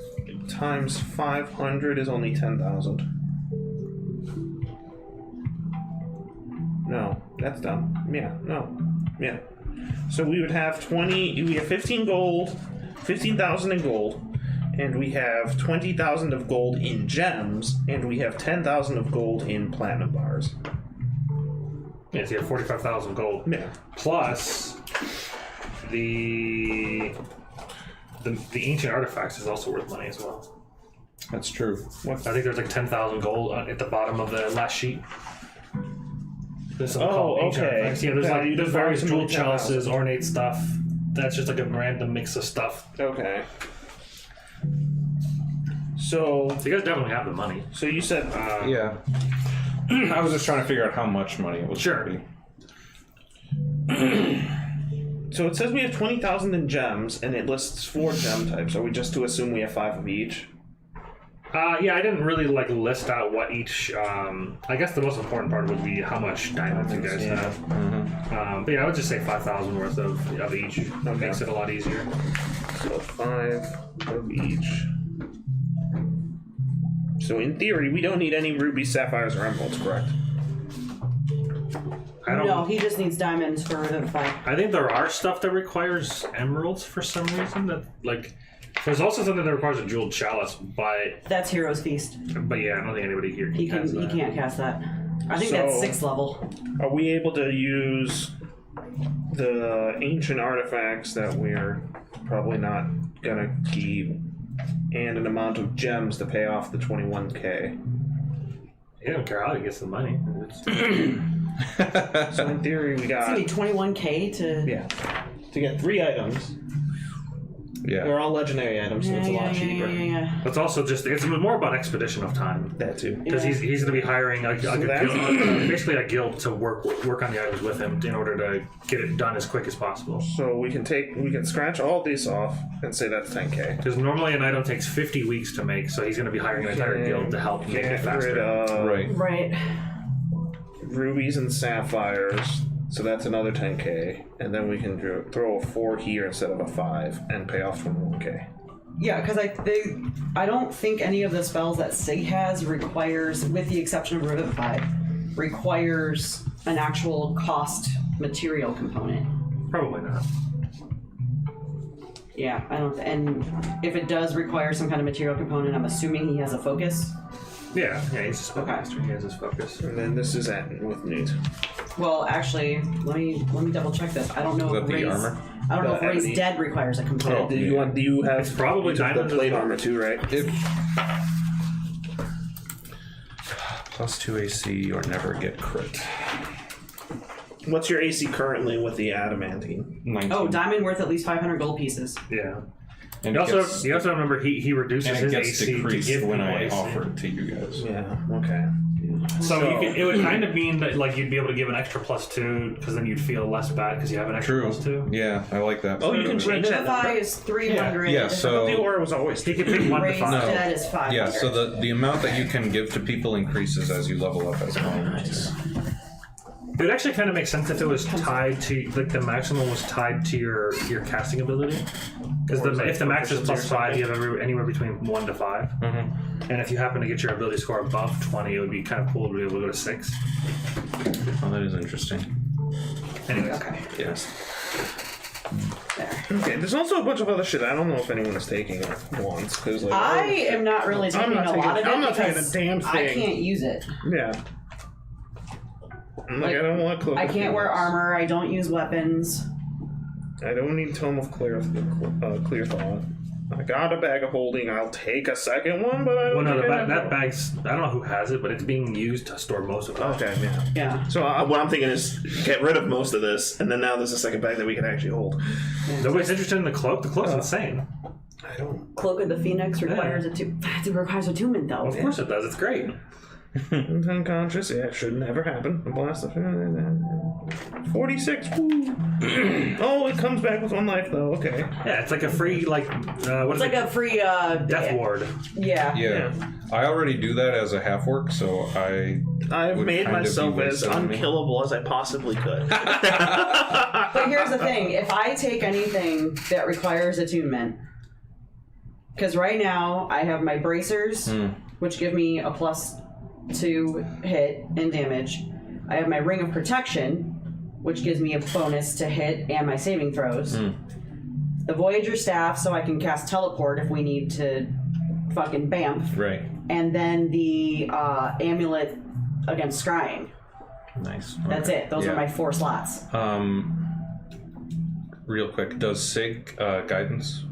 times 500 is only 10,000. No, that's dumb. Yeah, no. Yeah. So we would have 15 gold, 15,000 in gold, and we have 20,000 of gold in gems, and we have 10,000 of gold in platinum bars. Yeah, so you have 45,000 gold. Yeah. Plus, the ancient artifacts is also worth money as well. That's true. I think there's like 10,000 gold at the bottom of the last sheet. There's something called ancient okay. artifacts. Yeah, Yeah, there's various jewel approximately 10,000. chalices, ornate stuff. That's just like a random mix of stuff. Okay. So So you guys definitely have the money. you said Yeah. I was just trying to figure out how much money it was Sure. going to be. so it says we have 20,000 in gems, and it lists 4 gem types. Are we just to assume we have 5 of each? Yeah, I didn't really like list out what each. I guess the most important part would be how much diamonds you guys have. But yeah, I would just say 5,000 worth of each. That makes it a lot easier. So 5 of each. So in theory, we don't need any rubies, sapphires, or emeralds, correct? I don't. No, he just needs diamonds for the fight. I think there are stuff that requires emeralds for some reason. That like, there's also something that requires a jeweled chalice, but That's Hero's Feast. yeah, I don't think anybody here He has can. He that. can't cast that. I think So- that's 6th level. Are we able to use the ancient artifacts that we're probably not gonna keep and an amount of gems to pay off the 21k? He don't care how he gets the money. So in theory, we It's got gonna be 21k to. to get 3 items. Yeah. They're all legendary items, so it's a lot cheaper. Yeah. It's also just it's more about expedition of time That too. because he's going to be hiring a guild, basically a guild to work on the items with him in order to get it done as quick as possible. So we can scratch all these off and say that's 10k. Because normally an item takes 50 weeks to make, so he's going to be hiring an entire guild to help make it Get rid faster. of Right. Right. rubies and sapphires, so that's another 10k, and then we can throw a 4 here instead of a 5 and pay off 21k. Yeah, because I don't think any of the spells that Sig has requires, with the exception of Revivify, requires an actual cost material component. Probably not. Yeah, I don't. And if it does require some kind of material component, I'm assuming he has a focus. Yeah, he's a spellcaster. Okay. He has his focus. And then this is at with Newt. Well, actually, let me double check this. I don't know Is if that the Raise. armor? I don't know The if Raise ebony? Dead requires a component. Do you have? It's probably you took diamond the as plate well. armor too, right? Plus 2 AC or never get crit. What's your AC currently with the adamantine? 19. Oh, diamond worth at least 500 gold pieces. Yeah. And You it also, gets, you also remember he reduces and it his gets AC to decreased give when people I AC. offer it to you guys. Yeah. Okay. So it would kind of mean that like you'd be able to give an extra +2 because then you'd feel less bad because you have an extra True. +2. Yeah, I like that. Oh, you can change that Revivify number. is 300. Yeah, so- The aura was always. He could pick 1 to Raise 5. Dead is 500. Yeah, so the amount that you can give to people increases as you level up as well. It would actually kind of make sense if it was tied to like the maximum was tied to your casting ability. Because if the max is +5, you have anywhere between 1 to 5. Mm-hmm. And if you happen to get your ability score above 20, it would be kind of cool to be able to go to 6. Oh, that is interesting. Anyways, Okay. Yes. There. Okay. There's also a bunch of other shit. I don't know if anyone is taking it once because like I am not really taking not a taking- lot of it I'm not taking because a damn I thing. can't use it. yeah. I'm like, Like, I don't want cloak. I of can't wear Phoenix. armor. I don't use weapons. I don't need Tome of Clear Thought. I got a bag of holding. I'll take a second one, but I don't. well, no, think I have that one. bag's I don't know who has it, but it's being used to store most of it. Okay, yeah. Yeah. So what I'm thinking is get rid of most of this, and then now there's a second bag that we can actually hold. Nobody's interested in the cloak. The cloak's insane. I don't. Cloak of the Phoenix requires it requires attunement though. Of course it does. It's great. I'm unconscious. Yeah, it should never happen. A blast of 46. Woo. Oh, it comes back with 1 life though. Okay. Yeah, it's like a free what It's is like it? a free Death ward. Yeah. Yeah. I already do that as a half work, so I've would made kind of be myself as wasted on me. unkillable as I possibly could. But here's the thing: if I take anything that requires attunement, because right now I have my bracers, which give me a +2 hit and damage. I have my ring of protection, which gives me a bonus to hit and my saving throws. The Voyager staff, so I can cast teleport if we need to fucking bamf. Right. And then the amulet against scrying. Nice. That's Okay. it. Those Yeah. are my 4 slots. Real quick, does Sig guidance?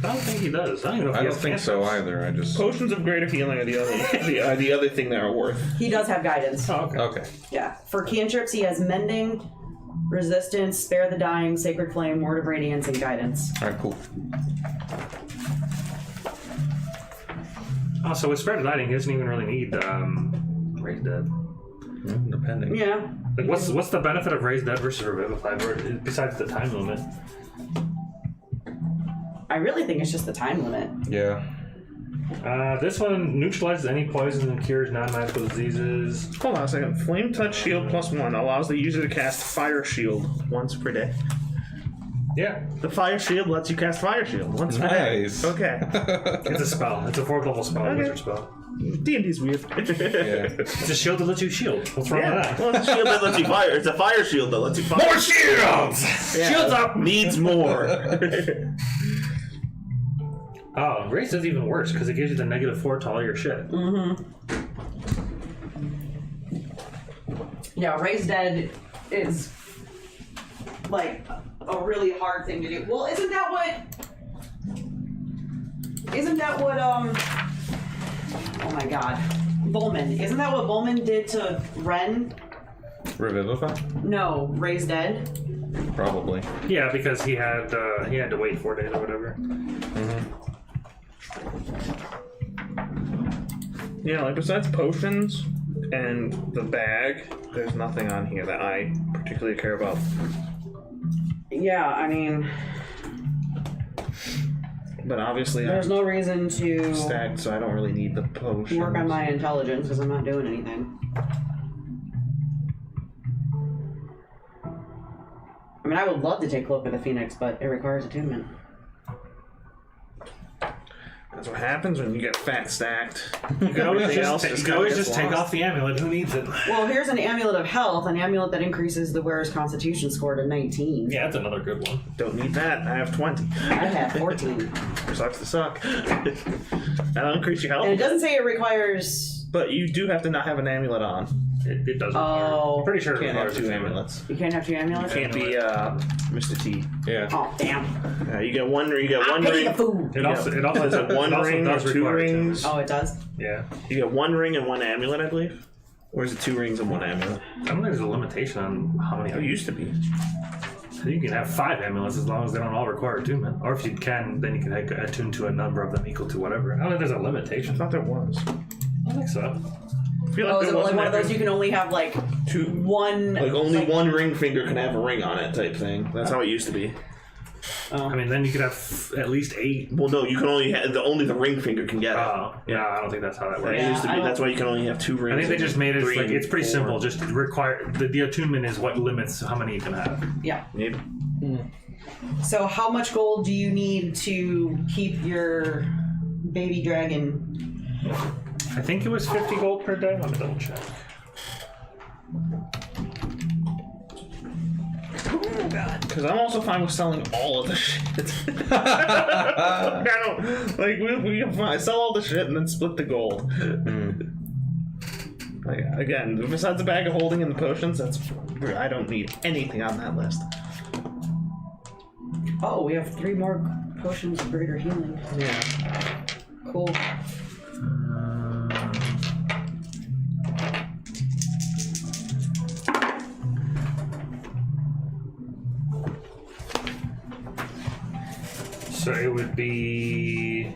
I don't think he does. I don't even know if I he don't has think so cantrips. either. I just Potions of greater healing are the other thing that are worth. He does have guidance. Oh, okay. okay. Yeah. For cantrips, he has mending, resistance, spare the dying, sacred flame, word of radiance, and guidance. All right, cool. Oh, so with Spare the Dying, he doesn't even really need Raise Dead. Depending. Yeah. Like, what's the benefit of Raise Dead versus Revivify besides the time limit? I really think it's just the time limit. Yeah. This one neutralizes any poisons and cures non-magical diseases. Hold on a second. Flame Touch Shield +1 allows the user to cast Fire Shield once per day. Yeah. The fire shield lets you cast fire shield. Once per day. Nice. Okay. It's a spell. It's a 4th level spell, Okay. wizard spell. D&D's weird. Yeah. It's a shield that lets you shield. What's wrong Yeah. with that? Well, it's a shield that lets you fire. It's a fire shield that lets you fire. More shields! Yeah. Shields up! Needs more. Oh, race is even worse because it gives you the -4 to all your shit. Yeah, Raise Dead is like a really hard thing to do. Well, isn't that what oh my god. Volman. Isn't that what Volman did to Ren? Revivify? No, Raise Dead. Probably. Yeah, because he had to wait 4 days or whatever. Yeah, like besides potions and the bag, there's nothing on here that I particularly care about. Yeah, I mean, But obviously there's I'm no reason to stacked, so I don't really need the potions. work on my intelligence because I'm not doing anything. I mean, I would love to take Cloak of the Phoenix, but it requires attunement. That's what happens when you get fat stacked. You can always Everything else just, kinda gets take lost. off the amulet. Who needs it? Well, here's an Amulet of Health, an amulet that increases the wearer's Constitution score to 19. Yeah, that's another good one. Don't need that. I have 20. I have 14. Sucks to suck. That'll increase your And it health. doesn't say it requires... But you do have to not have an amulet on. It does. Oh. I'm pretty sure it You can't have requires 2 attunement. amulets. You can't have 2 amulets? Can't be Mr. T. Yeah. Oh, damn. You get one. You get I'll one pay ring. the food. It also Is it one it also ring or does 2 require rings? Oh, it does? attunement. Yeah. You get 1 ring and 1 amulet, I believe. Or is it 2 rings and 1 amulet? I don't think there's a limitation on how many. It used to be. You can have 5 amulets as long as they don't all require attunement. Or if you can, then you can attune to a number of them equal to whatever. I don't think there's a I limitation. thought there was. I think so. I feel Oh, is there it like wasn't one of those every- you can only have, like, 2. one... Like only one ring finger can have a ring on it type thing. That's how it used to be. I mean, then you could have at least 8. Well, no, you can only only the ring finger can get it. Oh, yeah, I don't think that's how that That works. Yeah, used to I be. don't- That's why you can only have 2 rings. I think they just made it 3 like it's pretty 4. simple. Just require the attunement is what limits how many you can have. Yeah. Maybe. So how much gold do you need to keep your baby dragon? I think it was 50 gold per day. Let me double check. Oh, God. Because I'm also fine with selling all of the shit. I don't like we can fine, sell all the shit and then split the gold. Like, again, besides the bag of holding and the potions, I don't need anything on that list. Oh, we have 3 more potions of greater healing. Yeah. Cool. So it would be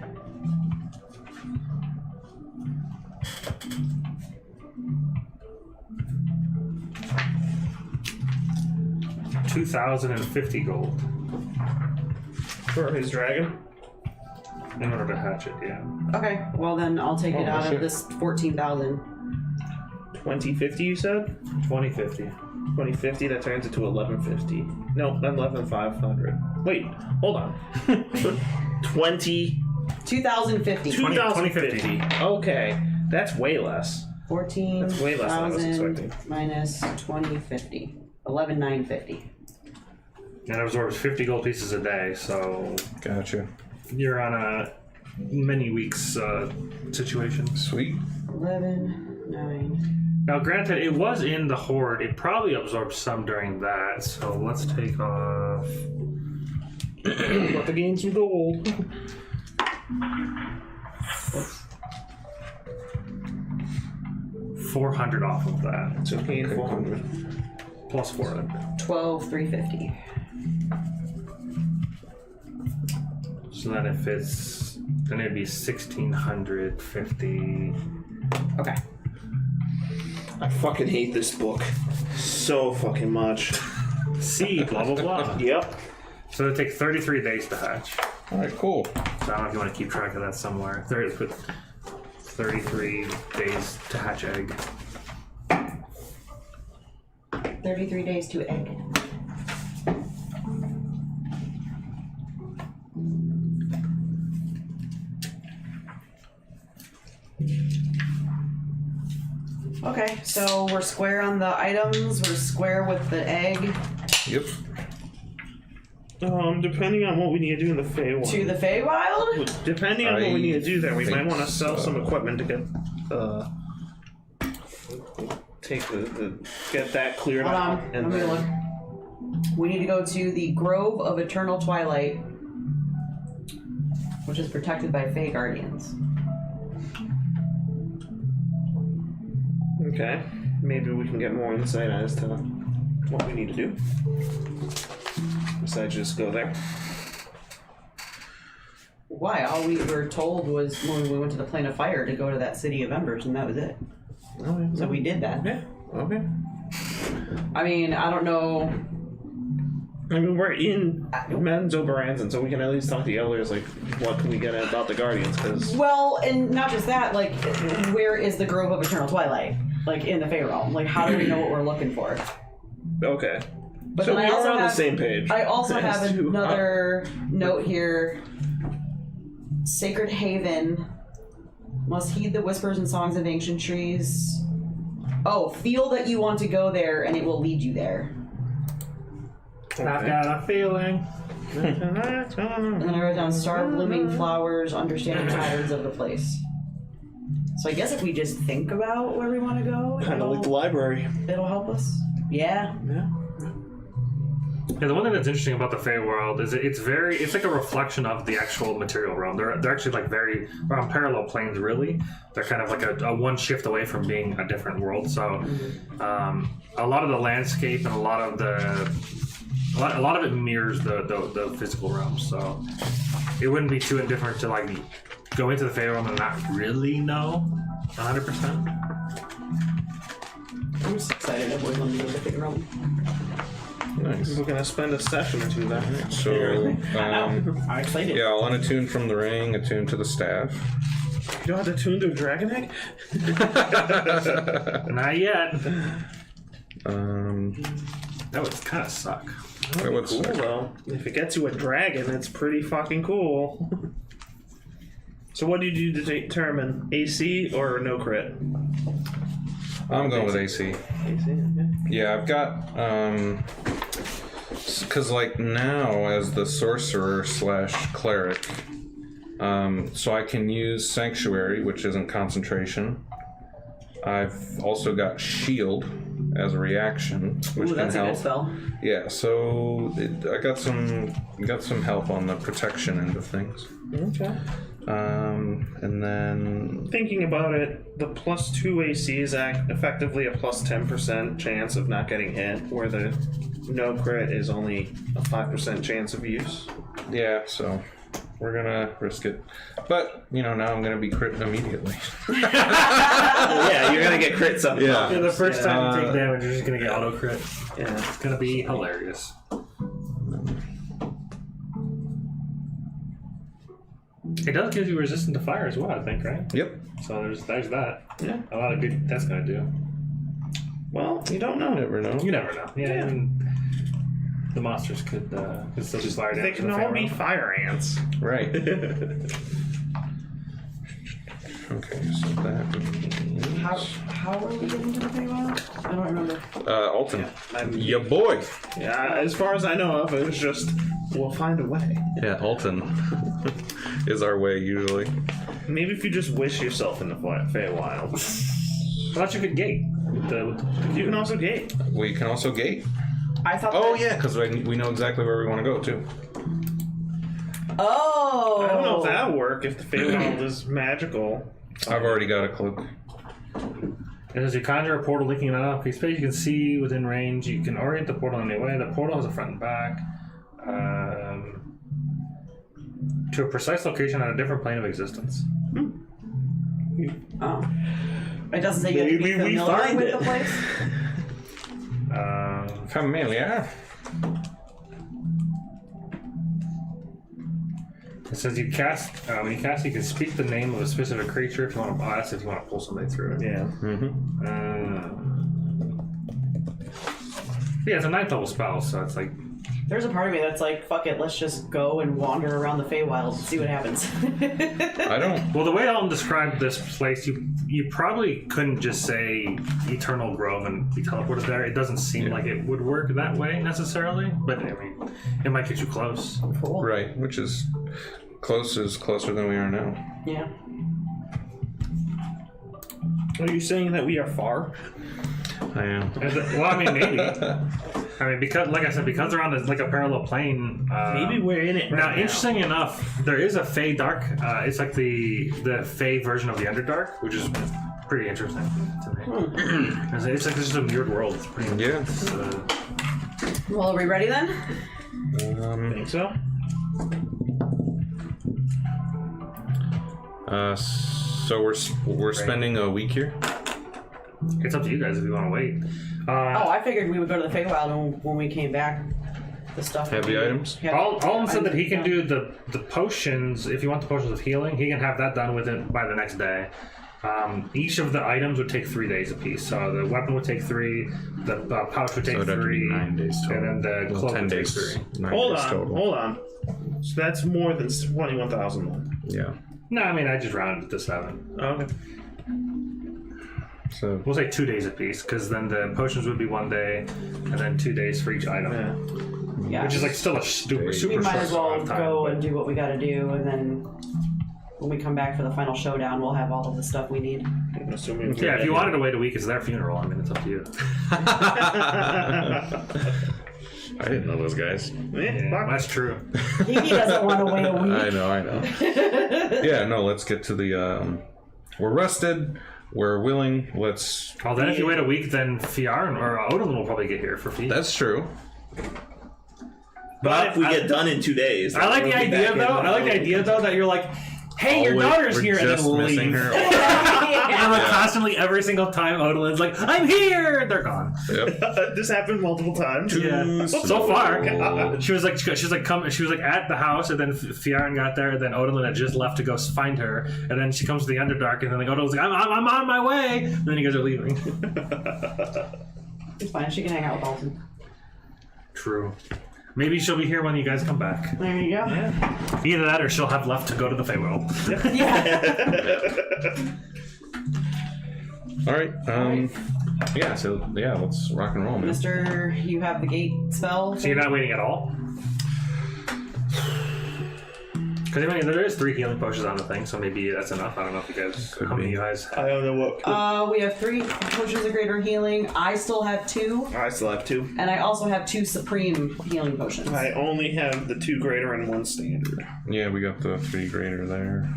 $2,050 gold For his dragon. in order to hatch it. Yeah. Okay, well then I'll take it out shit. of this 14,000. 2050, you said? 2050. 2050, that turns into 1150. No, then 11,500. Wait, hold on. 20. 2,050. 2050. Okay, that's way less. 14,000 That's way less than I was expecting. minus 2050. 11,950. And it absorbs 50 gold pieces a day, so Gotcha. you're on a many weeks situation. Sweet. 11,950. Now, granted, it was in the horde. It probably absorbed some during that. So let's take off. Let the gain some gold. $400 off of that, So gain 400. plus 400. 12,350. So then, if it's then it'd be 1,650. Okay. I fucking hate this book so fucking much. C, blah blah blah. Yep. So it'd take 33 days to hatch. All right, cool. So I don't know if you want to keep track of that somewhere. 33 days to hatch egg. 33 days to egg. Okay, so we're square on the items. We're square with the egg. Yep. Depending on what we need to do in the Feywild. To the Feywild? Depending on what we need to do there, we might think want to sell so. some equipment to get get that cleared Hold out. on, let me look. We need to go to the Grove of Eternal Twilight, which is protected by Fey Guardians. Okay, maybe we can get more insight as to what we need to do. Besides just go there. Why? All we were told was when we went to the Plane of Fire to go to that City of Embers, and that was it. Okay. So we did that. Yeah. Okay. I mean, I don't know. I mean, we're in Menzoberranzan, so we can at least talk to the elders, like, what can we get about the Guardians, because... Well, and not just that, like, where is the Grove of Eternal Twilight? Like, in the Fey Realm. Like, how do we know what we're looking for? Okay. But So then we I also are on the have, same page. I also as have to- another note here. Sacred Haven must heed the whispers and songs of ancient trees. Oh, feel that you want to go there, and it will lead you there. I've got a feeling. And then I wrote down star blooming flowers, understanding patterns of the place. So I guess if we just think about where we want to go, Kind of like the library. it'll help us. Yeah. Yeah. Yeah, the one thing that's interesting about the Feywild is it's like a reflection of the actual material realm. They're actually like they're on parallel planes, really. They're kind of like a one shift away from being a different world. So a lot of the landscape and a lot of it mirrors the physical realm. So it wouldn't be too indifferent to like go into the Feywild and not really know 100%. I'm just excited that we're going to go to the big realm. Nice. We're gonna spend a session or two there. So, I'm excited. yeah, I'll unattune from the ring, attune to the staff. You don't have to tune to a dragon egg? Not yet. That would kind of suck. would Cool, suck. though. If it gets you a dragon, it's pretty fucking cool. So what did you determine? AC or no crit? I'm going with AC. AC, okay. Yeah, I've got because like now as the sorcerer / cleric, so I can use sanctuary, which isn't concentration. I've also got shield as a reaction, which Ooh, can that's a help. good spell. Yeah, so I got some help on the protection end of things. Okay. And then Thinking about it, the +2 AC is effectively a +10% chance of not getting hit, where the no crit is only a 5% chance of use. yeah, so we're gonna risk it. But now I'm gonna be crit immediately. Yeah, you're gonna get crits up. Yeah. Yeah, the first time you take damage, you're just gonna get auto crit. Yeah. It's gonna be hilarious. It does give you resistance to fire as well, I think, right? Yep. So there's that. Yeah. A lot of good that's gonna do. Well, you don't know. Never know. You never know. Yeah. Yeah. I mean, the monsters could still do fire They damage. can all be fire ants. Right. Okay, so that means How are we getting to the Feywild? I don't remember. Alton. Ya boy. Yeah, as far as I know of, it's just we'll find a way. Yeah, Alton is our way usually. Maybe if you just wish yourself in the Feywild. I thought you could gate. With the You can also gate. We can also gate. I thought. Oh that- yeah, because we know exactly where we want to go too. Oh. I don't know if that'll work if the Feywild is magical. I've already got a cloak. And as you conjure a portal linking that up, space you can see within range, you can orient the portal in any way. The portal has a front and back. To a precise location on a different plane of existence. Oh. It doesn't say you have to be Maybe we familiar find with it. the place. Familiar. It says you cast when you cast, you can speak the name of a specific creature if you want to. That's if you want to pull somebody through it. Yeah. Yeah, it's a 9th level spell, so it's like There's a part of me that's like, fuck it, let's just go and wander around the Feywild and see what happens. I don't. Well, the way Alton described this place, you probably couldn't just say Eternal Grove and be teleported there. It doesn't seem like it would work that way necessarily, but I mean, it might get you close. Cool. Right, which is closer than we are now. Yeah. Are you saying that we are far? I am. Well, I mean, maybe. I mean, because, like I said, because they're on a parallel plane. Maybe we're in it right now. Interesting enough, there is a Fey Dark. It's like the Fey version of the Underdark, which is pretty interesting to me. It's like this is a weird world. It's pretty. Yeah. Well, are we ready then? I think so. So we're spending a week here. It's up to you guys if you want to wait. I figured we would go to the Feywild when we came back. The stuff. Heavy items. Alton said that he can do the potions. If you want the potions of healing, he can have that done by the next day. Each of the items would take 3 days apiece. So the weapon would take 3, the pouch would take 3, 9 days total. and then the cloak 10 would take days. 3. Hold on. So that's more than 21,000 then. Yeah. No, I mean I just rounded it to 7. Okay. So We'll say 2 days apiece, because then the potions would be 1 day, and then 2 days for each item, Yeah. which is like still a super We super might short as well amount of time. go but- and do what we gotta do, and then when we come back for the final showdown, we'll have all of the stuff we need. I'm assuming Yeah, if you wanted to wait a week, it's their funeral. I mean, it's up to you. I didn't know those guys. Yeah, that's true. He doesn't want to wait a week. I know. Yeah, no. Let's get to the. We're rested. We're willing. Let's. Well, then if you wait a week, then Fjarn or Odin will probably get here for free. That's true. But if we get done in 2 days, I like the idea though that you're like, hey, your daughter's we're here, and just then missing leave. her. And like constantly, every single time, Odin's like, I'm here, they're gone. Yep. This happened multiple times. Yeah. So far, she was like at the house, and then Fjarn got there, and then Odin had just left to go find her, and then she comes to the Underdark, and then like Odin's like, I'm on my way. And then you guys are leaving. It's fine. She can hang out with Alton. True. Maybe she'll be here when you guys come back. There you go. Yeah. Either that, or she'll have left to go to the Feywild. Yeah. All right. Yeah. So yeah, let's rock and roll, man. Mister, you have the gate spell. So you're not waiting at all? Because I mean, there is 3 healing potions on the thing, so maybe that's enough. I don't know if you guys. Could how many be. you guys? I don't know what. We have 3 potions of greater healing. I still have 2, I still have 2. and I also have 2 supreme healing potions. I only have the 2 greater and 1 standard. Yeah, we got the 3 greater there.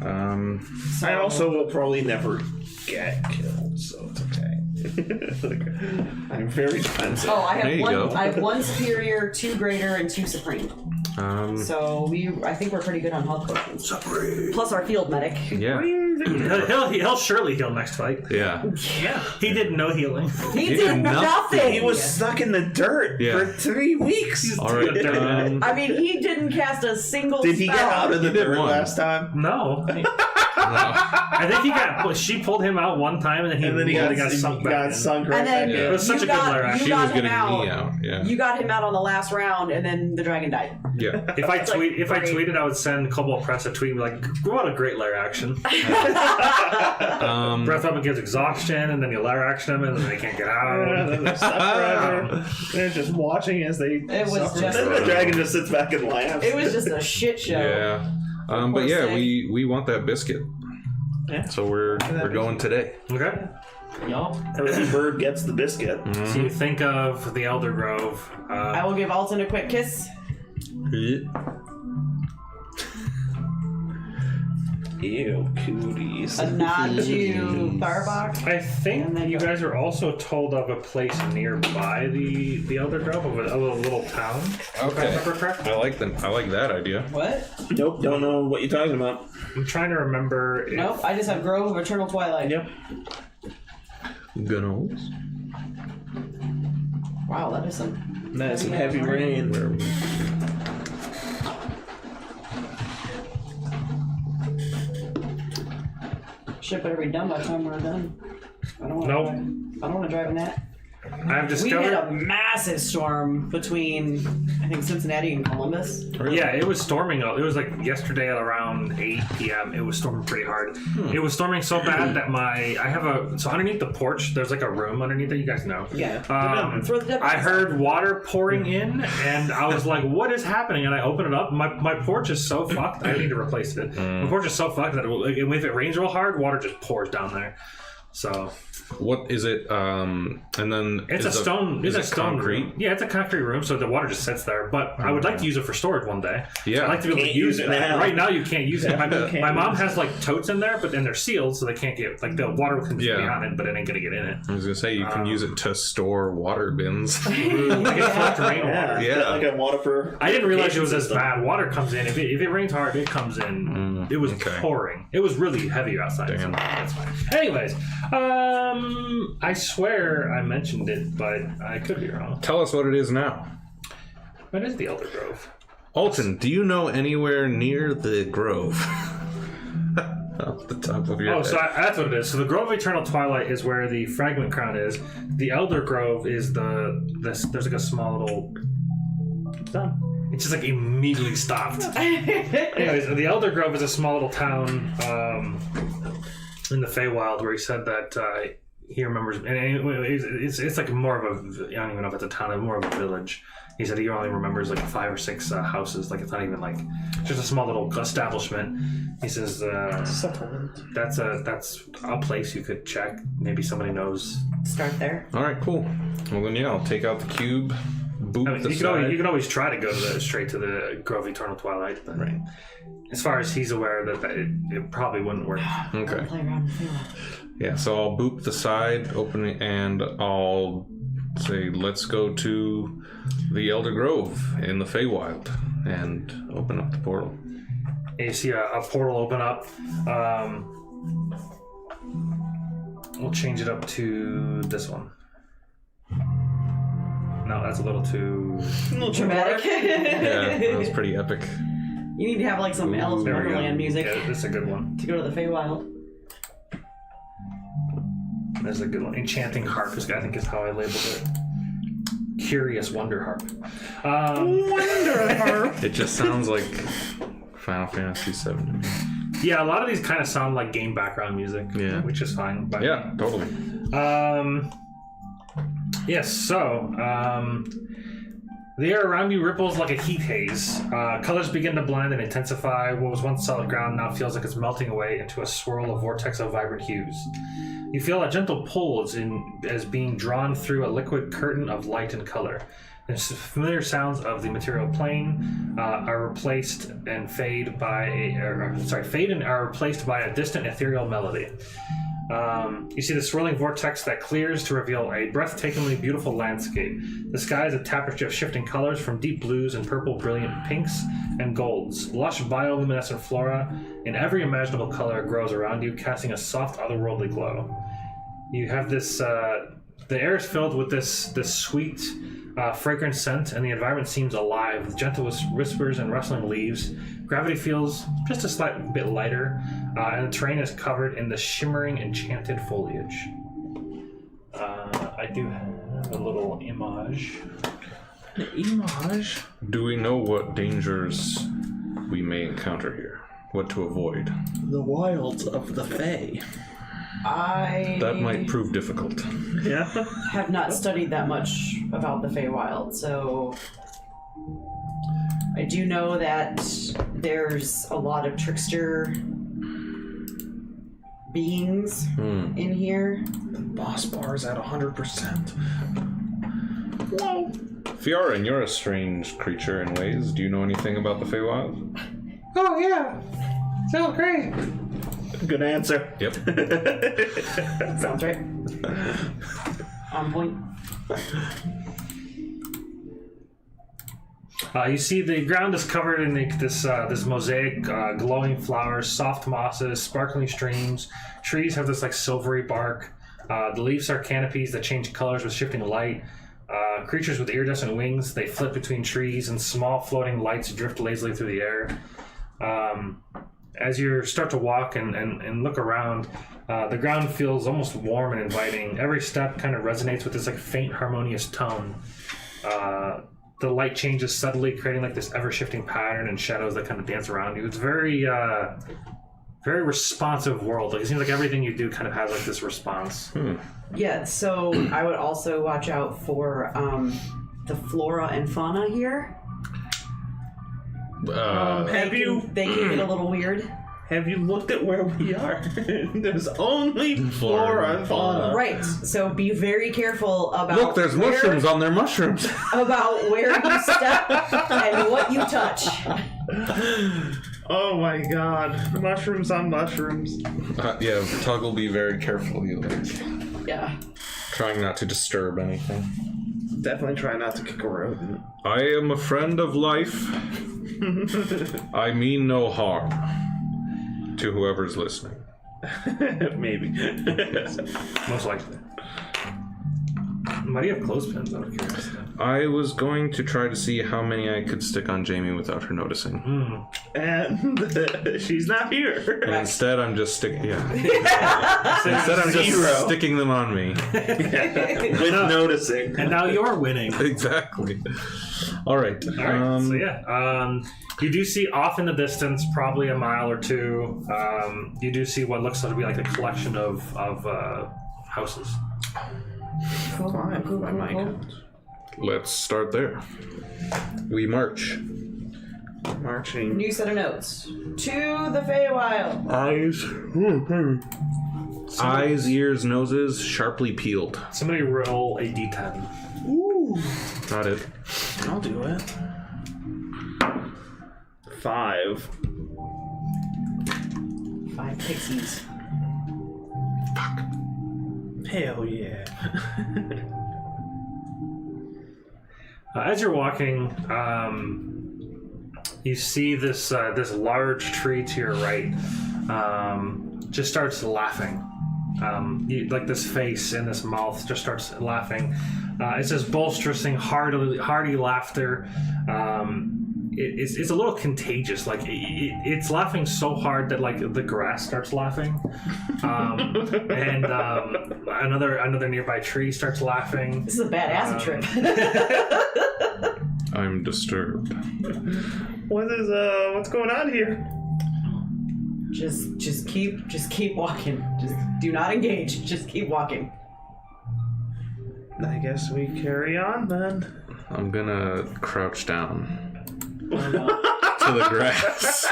So, I also will probably never get killed, so it's okay. I'm very defensive. Oh, I There have you go. I have 1 superior, 2 greater, and 2 supreme. So I think we're pretty good on health potions. Plus our field medic. Yeah. He'll surely heal next fight. Yeah. Yeah. He did no healing. He did did nothing. nothing. He was stuck in the dirt Yeah. for 3 weeks. All right. I mean, he didn't cast a single Did he spell. get out of the He did dirt one. last time? No. I think he got. She pulled him out one time, and then he, And then he got sunk back. in. sunk right And then back in. It was such a good lair action. She got was him getting out. me out. Yeah. You got him out on the last round, and then the dragon died. Yeah. If I tweet, if I great. tweeted, I would send Cobalt Press a tweet and be like, "What a great lair action!" Breath Weapon gives exhaustion, and then you lair action them, and then they can't get And out. then they're stuck forever. They're just watching as they. It was suffer. just- Then the dragon just sits back and laughs. It was just a shit show. Yeah. But yeah, sick. we want that biscuit. Yeah. So we're going today. Okay. Early bird gets the biscuit. So you think of the Elder Grove. I will give Alton a quick kiss. Ew, cooties. A nod to Tharbok. I think And then you go. guys are also told of a place nearby the Elder Grove, of a little town. If I Okay. remember correctly. I like that idea. What? Nope, don't know what you're talking about. I'm trying to remember. If, Nope, I just have Grove of Eternal Twilight. Yep. Gunnels. Wow, that is some. That's some heavy rain. Where are we? Shit better be done by the time we're done. I don't want Nope. I don't want to drive in that. I've We had discovered. a massive storm between I think Cincinnati and Columbus. Yeah, it was storming. It was like yesterday at around 8 p.m. It was storming pretty hard. It was storming so bad that so underneath the porch, there's like a room underneath it. You guys know. Yeah. Throw the I heard water pouring in, and I was like, "What is happening?" And I opened it up. My porch is so fucked. I need to replace it. My porch is so fucked that if it rains real hard, water just pours down there. So. What is it? And then it's a stone. It's a stone concrete. room. Yeah, it's a concrete room, so the water just sits there. But I would like to use it for storage one day. Yeah, so I'd like to be able to use it. now. Right now, you can't use it. My mom has like totes in there, but then they're sealed, so they can't get the water can be on it, but it ain't gonna get in it. I was gonna say you can use it to store water bins. Like it's collect rainwater. Yeah, like a water for. I didn't realize it was as bad. Water comes in if it rains hard, it comes in. It was pouring. It was really heavy outside. Damn. So that's fine. Anyways, I swear I mentioned it, but I could be wrong. Tell us what it is now. What is the Elder Grove? Alton, do you know anywhere near the Grove? Off the top of your head. So that's what it is. So the Grove of Eternal Twilight is where the Fragment Crown is. The Elder Grove is there's like a small little... It's done. It just like immediately stopped. Anyways, the Elder Grove is a small little town in the Feywild where he said that he remembers, and it's like more of a, I don't even know if it's a town, it's more of a village. He said he only remembers like 5 or 6 houses, like it's not even like just a small little establishment. He says that's a place you could check. Maybe somebody knows. Start there. All right, cool. Well then, I'll take out the cube. Boop the side. You can always try to go straight to the Grove of Eternal Twilight, but Right. as far as he's aware, that it probably wouldn't work. Okay. Play around with Yeah, so I'll boop the side, open it, and I'll say, let's go to the Elder Grove in the Feywild, and open up the portal. And you see a portal open up. We'll change it up to this one. No, that's a little too... dramatic. Yeah, that was pretty epic. You need to have like some Alice in There we go. Wonderland music Yeah, this is a good one. to go to the Feywild. This is a good one. Enchanting Harp, I think is how I labeled it. Curious Wonder Harp. Wonder Harp. It just sounds like Final Fantasy VII to me. Yeah, a lot of these kind of sound like game background music, which is fine. But, Yeah, totally. yes, so the air around you ripples like a heat haze. Colors begin to blend and intensify. What was once solid ground now feels like it's melting away into a swirl of vortex of vibrant hues. You feel a gentle pull as being drawn through a liquid curtain of light and color. The familiar sounds of the material plane are replaced and fade and are replaced by a distant ethereal melody. You see the swirling vortex that clears to reveal a breathtakingly beautiful landscape. The sky is a tapestry of shifting colors from deep blues and purple, brilliant pinks and golds. Lush bioluminescent flora in every imaginable color grows around you, casting a soft, otherworldly glow. You have this... the air is filled with this sweet, fragrant scent, and the environment seems alive with gentle whispers and rustling leaves. Gravity feels just a slight bit lighter, and the terrain is covered in the shimmering, enchanted foliage. I do have a little image. Image. Do we know what dangers we may encounter here? What to avoid? The wilds of the Fey. That might prove difficult. Yeah. have not studied that much about the Feywild, so I do know that there's a lot of trickster beings in here. The boss bar is at 100%. Whoa. Fiorin, you're a strange creature in ways. Do you know anything about the Feywild? Oh, yeah. Sounds great. Good answer. Yep. Sounds right. On point. You see the ground is covered in this mosaic, glowing flowers, soft mosses, sparkling streams. Trees have this like silvery bark. The leaves are canopies that change colors with shifting light. Creatures with iridescent wings, they flit between trees, and small floating lights drift lazily through the air. As you start to walk and look around, the ground feels almost warm and inviting. Every step kind of resonates with this like faint harmonious tone. the light changes subtly, creating like this ever-shifting pattern and shadows that kind of dance around you. It's very very responsive world. Like, it seems like everything you do kind of has like this response. Yeah, so I would also watch out for the flora and fauna here. They can get a little weird. Have you looked at where we are? There's only flora and fauna. Right, so be very careful about Look, there's mushrooms on their mushrooms. about where you step and what you touch. Oh my god. Mushrooms on mushrooms. Yeah, Tug will be very careful. Yeah. Trying not to disturb anything. Definitely try not to kick a rodent. I am a friend of life. I mean no harm to whoever's listening. Maybe. Most likely. Why do you have clothespins out of curiosity? I was going to try to see how many I could stick on Jamie without her noticing. And she's not here. And instead, I'm just sticking. Yeah. Instead, I'm just sticking them on me. With noticing. And now you're winning. Exactly. All right. All right. So yeah, you do see off in the distance, probably a mile or two. You do see what looks to be like a collection of houses. Fine, by my count. Let's start there. We march. Marching. New set of notes. To the Feywild. Eyes, ears, noses, sharply peeled. Somebody roll a d10. Ooh. Got it. I'll do it. 5. 5 pixies. Fuck. Hell yeah. As you're walking, you see this this large tree to your right just starts laughing. Like this face and this mouth just starts laughing. It's this boisterous, hearty laughter. It's a little contagious. Like it's laughing so hard that like the grass starts laughing, and another nearby tree starts laughing. This is a bad acid trip. I'm disturbed. What's going on here? Just keep walking. Just do not engage. Just keep walking. I guess we carry on then. I'm gonna crouch down to the grass.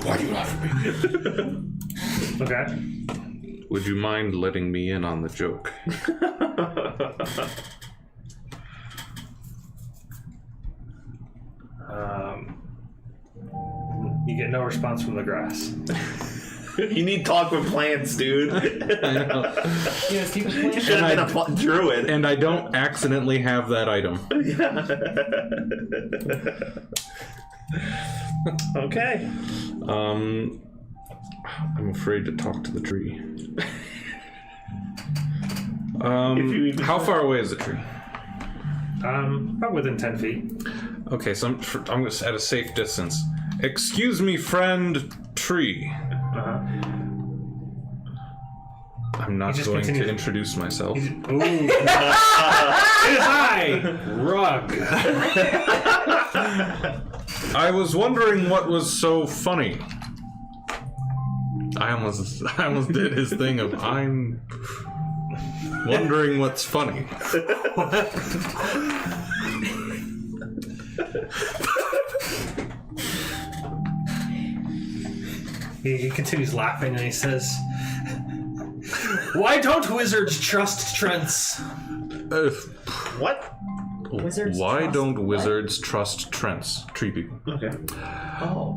Why do you laugh at me? Okay. Would you mind letting me in on the joke? You get no response from the grass. You need talk with plants, dude. I know. You know, Stephen's plan? Should have been a druid. And I don't accidentally have that item. Okay. I'm afraid to talk to the tree. How far away is the tree? About within 10 feet. Okay, so I'm just at a safe distance. Excuse me, friend tree. Uh-huh. I'm not going to introduce myself. Ooh. It is I, Rug. I was wondering what was so funny. I almost did his thing of I'm wondering what's funny. He continues laughing and he says, "Why don't wizards trust Trents?" What? Wizards Why trust don't what? wizards trust Trents? Tree people. Okay. Oh.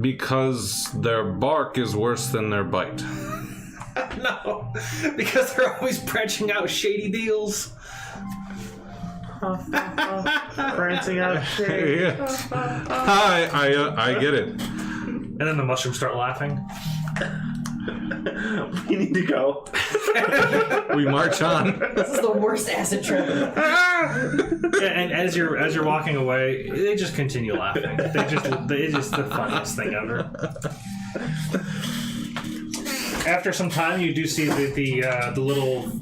Because their bark is worse than their bite. No, because they're always branching out shady deals. Prancing out shade. Yeah. I get it. And then the mushrooms start laughing. We need to go. We march on. This is the worst acid trip. And as you're walking away, they just continue laughing. It's just the funniest thing ever. After some time, you do see the little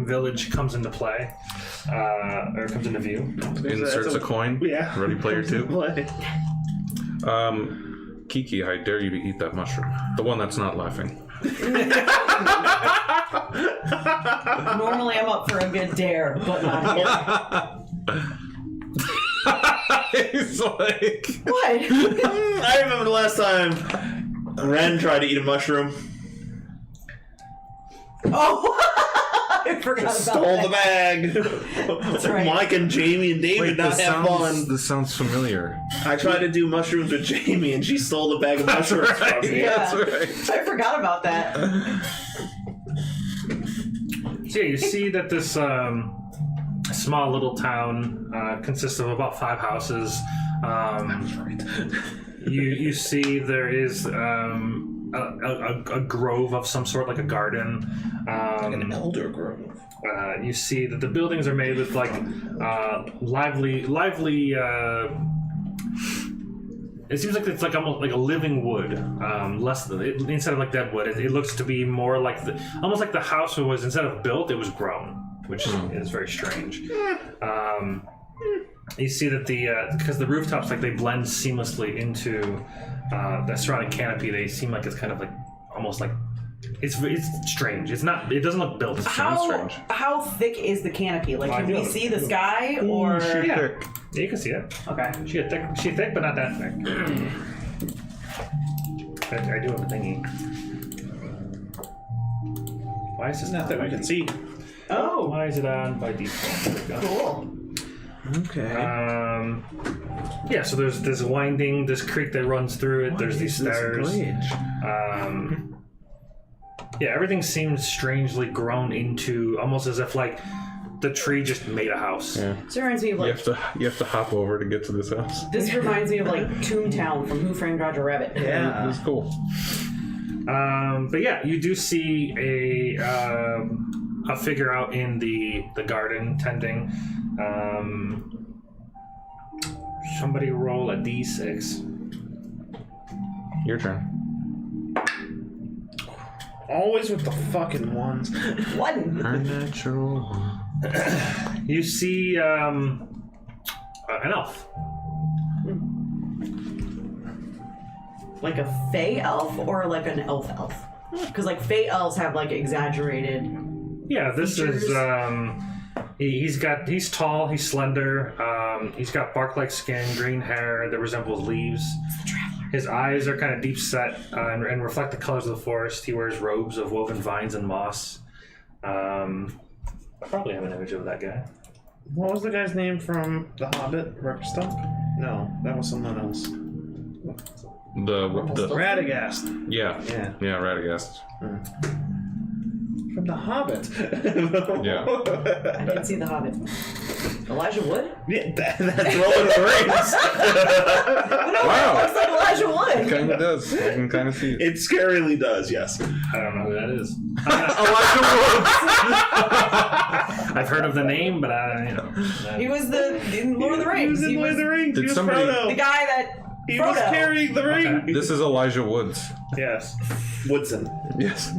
village comes into play. or comes into view. Inserts a coin. Yeah. Ready Player 2. Play. Kiki, I dare you to eat that mushroom. The one that's not laughing. Normally I'm up for a good dare, but not here. He's like... What? I remember the last time Ren tried to eat a mushroom. Oh! I forgot about Stole that. the bag. That's right. Mike and Jamie and David not have fun. This sounds familiar. I tried to do mushrooms with Jamie and she stole the bag of mushrooms from me. Yeah. That's right. I forgot about that. So yeah, you see that this small little town consists of about 5 houses. You see there is a grove of some sort, like a garden. An elder grove. You see that the buildings are made with like lively. It seems like it's like almost like a living wood, instead of like dead wood. It looks to be more like almost like the house was, instead of built, it was grown, which is very strange. You see that because the rooftops, like, they blend seamlessly into the surrounding canopy. They seem like it's kind of like almost like it's strange. It doesn't look built. It's strange. How thick is the canopy? Like, can we feet. see the sky, or? Yeah, you can see it. Okay. She's thick, but not that thick. I do have a thingy. Why is this Not that we can see. Oh, Why is it on by default? There we go. cool. Okay. Yeah, so there's this this creek that runs through it. There's these stairs. Yeah, everything seems strangely grown into, almost as if like the tree just made a house. Yeah. This reminds me of like You have to hop over to get to this house. this reminds me of like Toontown from Who Framed Roger Rabbit. Yeah. It's cool. But yeah, you do see a figure out in the garden tending. Somebody roll a d6. Your turn. Always with the fucking ones. One. Unnatural. You see an elf. Like a fey elf or like an elf? Because like fey elves have like exaggerated. Yeah, this features. is he's tall, he's slender, he's got bark-like skin, green hair that resembles leaves. It's the traveler. His eyes are kind of deep set and reflect the colors of the forest. He wears robes of woven vines and moss. I probably have an image of that guy. What was the guy's name from The Hobbit? Ripstump? No, that was someone else. The Radagast. yeah Yeah. Radagast. From The Hobbit. Yeah. I didn't see the Hobbit. Elijah Wood? Yeah, that's Lord of the Rings. Wow. Looks like Elijah Wood. Kind of does. I can kind of see it. It scarily does, yes. I don't know who that is. Elijah I've heard of the name, but He was in Lord of the Rings. He was in Lord of the Rings. Did He was somebody- Frodo. the guy that He Frodo. was carrying the ring. Okay. This is Elijah Woods. Yes. Woodson. Yes.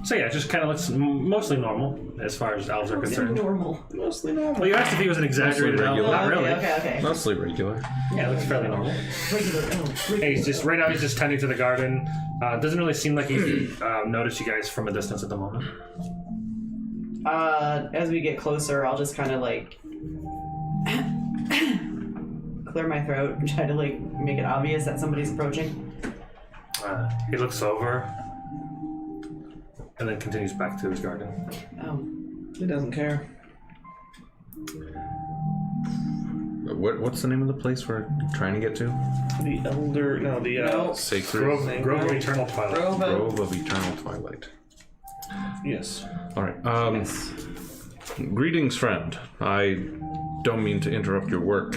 So yeah, it just kind of looks mostly normal as far as elves are concerned. normal. Mostly normal. Well, you asked if he was an exaggerated elf. regular. Not really. Okay. Mostly regular. Yeah, it looks fairly normal. Regular elf. Hey, he's just right now. He's just tending to the garden. Doesn't really seem like he noticed you guys from a distance at the moment. As we get closer, I'll just kind of like clear my throat and try to like make it obvious that somebody's approaching. He looks over and then continues back to his garden. Oh, He doesn't care. What's the name of the place we're trying to get to? The elder. No, the. No. Sacred Grove of Eternal Twilight. Grove of Eternal Twilight. Yes. All right. Greetings, friend. I don't mean to interrupt your work.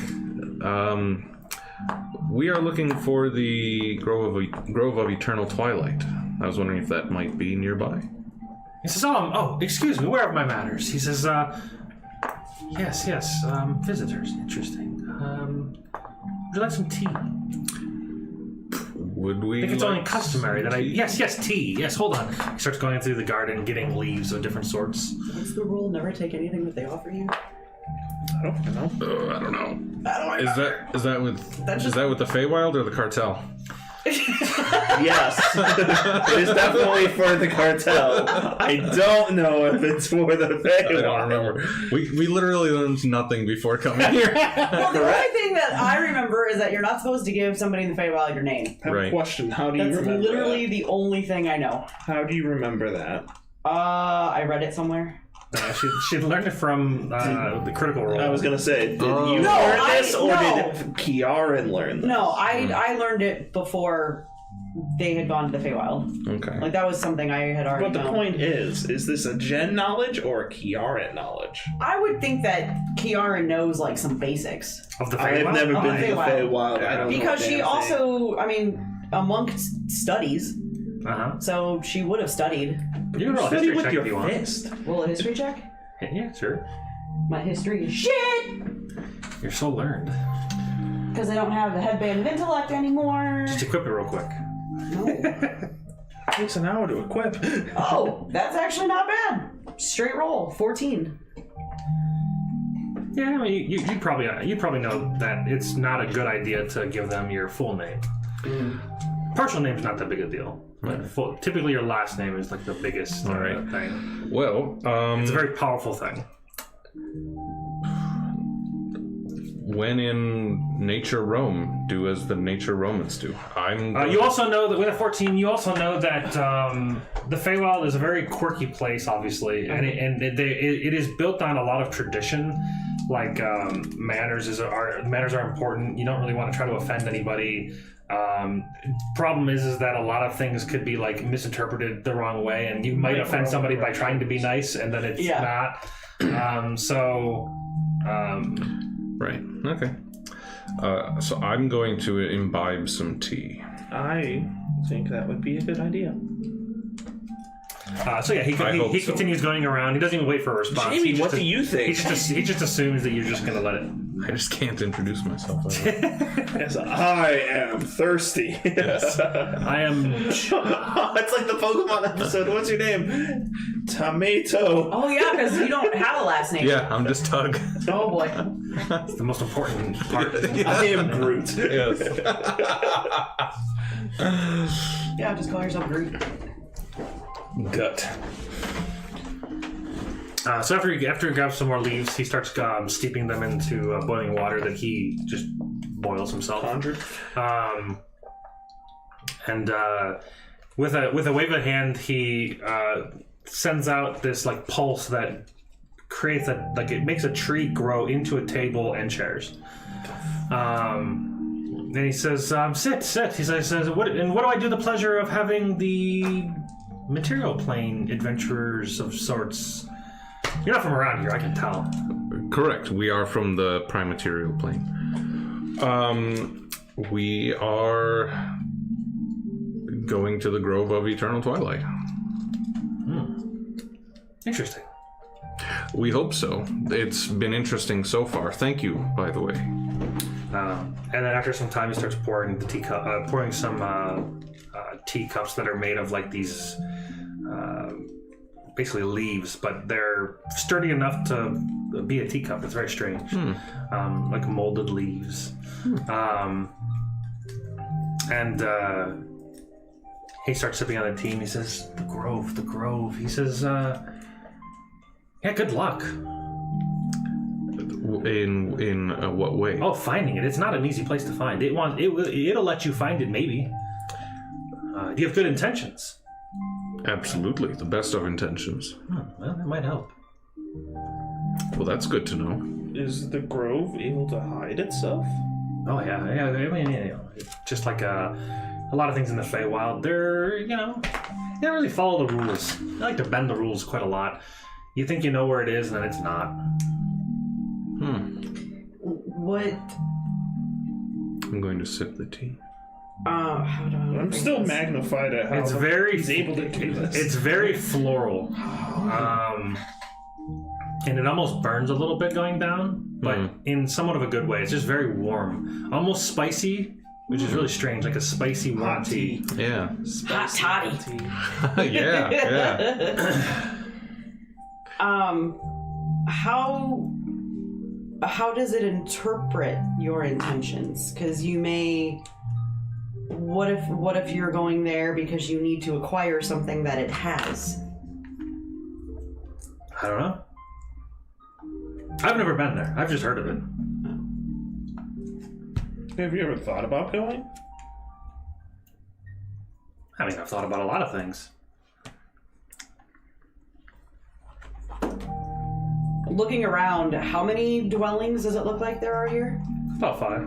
We are looking for the Grove of Eternal Twilight. I was wondering if that might be nearby. He says, "Oh, excuse me. Where are my manners?" He says, yes, visitors. Interesting. Would you like some tea?" Would we? I think it's like only customary that I. tea? Yes, tea. Yes, hold on. He starts going through the garden, getting leaves of different sorts. What's the rule? Never take anything that they offer you? I don't know. I don't know. I don't Is that with the Feywild or the cartel? Yes. It is definitely for the cartel. I don't know if it's for the Feywild. I don't remember. We literally learned nothing before coming here. Well, the only thing that I remember is that you're not supposed to give somebody in the Feywild your name. I have Right. a question. How do you That's remember literally that? the only thing I know. How do you remember that? I read it somewhere. She learned it from the Critical Role. I was gonna say, did you No, learn this, or no. did Kiaran learn this? No, I learned it before they had gone to the Feywild. Okay. Like, that was something I had already But the known. point is this a Jen knowledge or a Kiaran knowledge? I would think that Kiara knows, like, some basics. Of the I've Feywild? never Oh, been to the Feywild. Feywild. I don't Because know a she damn thing. also, I mean, amongst studies, Uh-huh. so she would have studied. You can roll a Study history with check your if you want. fist. Roll a history check? Yeah, sure. My history is shit! You're so learned. Because I don't have the headband of intellect anymore. Just equip it real quick. No. Takes an hour to equip. Oh, that's actually not bad. Straight roll, 14. Yeah, I mean, you probably know that it's not a good idea to give them your full name. Partial name's not that big a deal. Typically, your last name is like the biggest Alright. thing. Well, It's a very powerful thing. when in nature Rome, do as the nature Romans do. You also know that with a 14, you also know that the Feywild is a very quirky place, obviously, and it is built on a lot of tradition. Like manners are important. You don't really want to try to offend anybody. Problem is that a lot of things could be like misinterpreted the wrong way, and you might offend somebody by trying to be nice, and then it's not. Right. Okay. So I'm going to imbibe some tea. I think that would be a good idea. He continues going around. He doesn't even wait for a response. Jamie, what do you think? He just assumes that you're just gonna let it. I just can't introduce myself. Yes, I am thirsty. Yes. I am. It's like the Pokemon episode. What's your name? Tomato. Oh, yeah, because you don't have a last name. Yeah, I'm just Tug. Oh, boy. It's the most important part. I am Groot. Yes. Yeah, just call yourself Groot. Gut. So after he grabs some more leaves, he starts steeping them into boiling water that he just boils himself. Conjured. And with a wave of hand, he sends out this like pulse that creates it makes a tree grow into a table and chairs. Then he says, "Sit." He says, "What do I do the pleasure of having the material plane adventurers of sorts?" You're not from around here, I can tell. Correct. We are from the prime material plane. We are going to the Grove of Eternal Twilight. Interesting. We hope so. It's been interesting so far. Thank you, by the way. And then after some time, he starts pouring the teacup, pouring some teacups that are made of like these, basically leaves, but they're sturdy enough to be a teacup. It's very strange, like molded leaves. And he starts sipping on the tea, and he says, "The Grove." He says, "Yeah, good luck." In what way? Oh, finding it. It's not an easy place to find. It'll let you find it, maybe. Do you have good intentions? Absolutely. The best of intentions. Well, that might help. Well, that's good to know. Is the Grove able to hide itself? Oh, yeah. I mean, just like a lot of things in the Feywild, they don't really follow the rules. They like to bend the rules quite a lot. You think you know where it is, and then it's not. What? I'm going to sip the tea. How do I I'm phrase still this? magnified at how It's very he's able to do this. It's very floral. And it almost burns a little bit going down, but in somewhat of a good way. It's just very warm, almost spicy, which is really strange, like a spicy hot tea. Yeah. Hot toddy. Yeah. How does it interpret your intentions? Because you may. What if you're going there because you need to acquire something that it has? I don't know. I've never been there. I've just heard of it. Have you ever thought about going? I mean, I've thought about a lot of things. Looking around, how many dwellings does it look like there are here? About 5.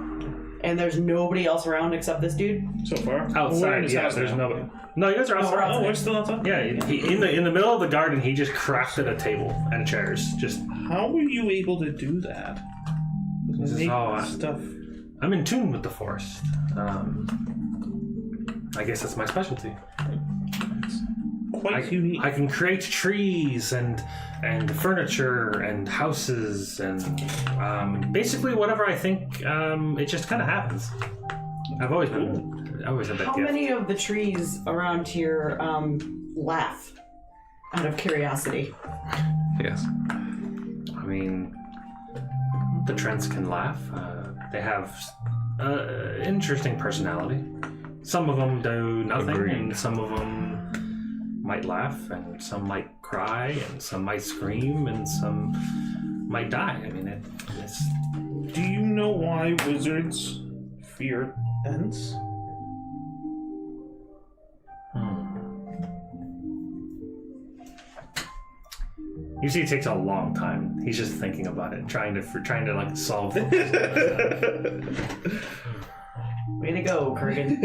And there's nobody else around except this dude? So far? Outside, Well, we're in his yeah, house there's now. nobody. No, you guys are outside. Oh, we're still outside? Yeah, he, in the middle of the garden, he just crafted a table and chairs. Just, How were you able to do that? This is Make all stuff. I'm in tune with the forest. I guess that's my specialty. Quite unique. I can create trees and furniture and houses and basically whatever I think. It just kind of happens. I've always had that How gift. many of the trees around here laugh? Out of curiosity. Yes. I mean, the Trents can laugh. They have interesting personality. Some of them do nothing, Agreed. and some of them might laugh, and some might cry, and some might scream, and some might die. I mean, it's. Do you know why wizards fear Ents? You see, it takes a long time. He's just thinking about it, trying to like solve it. Way to go, Kurgan.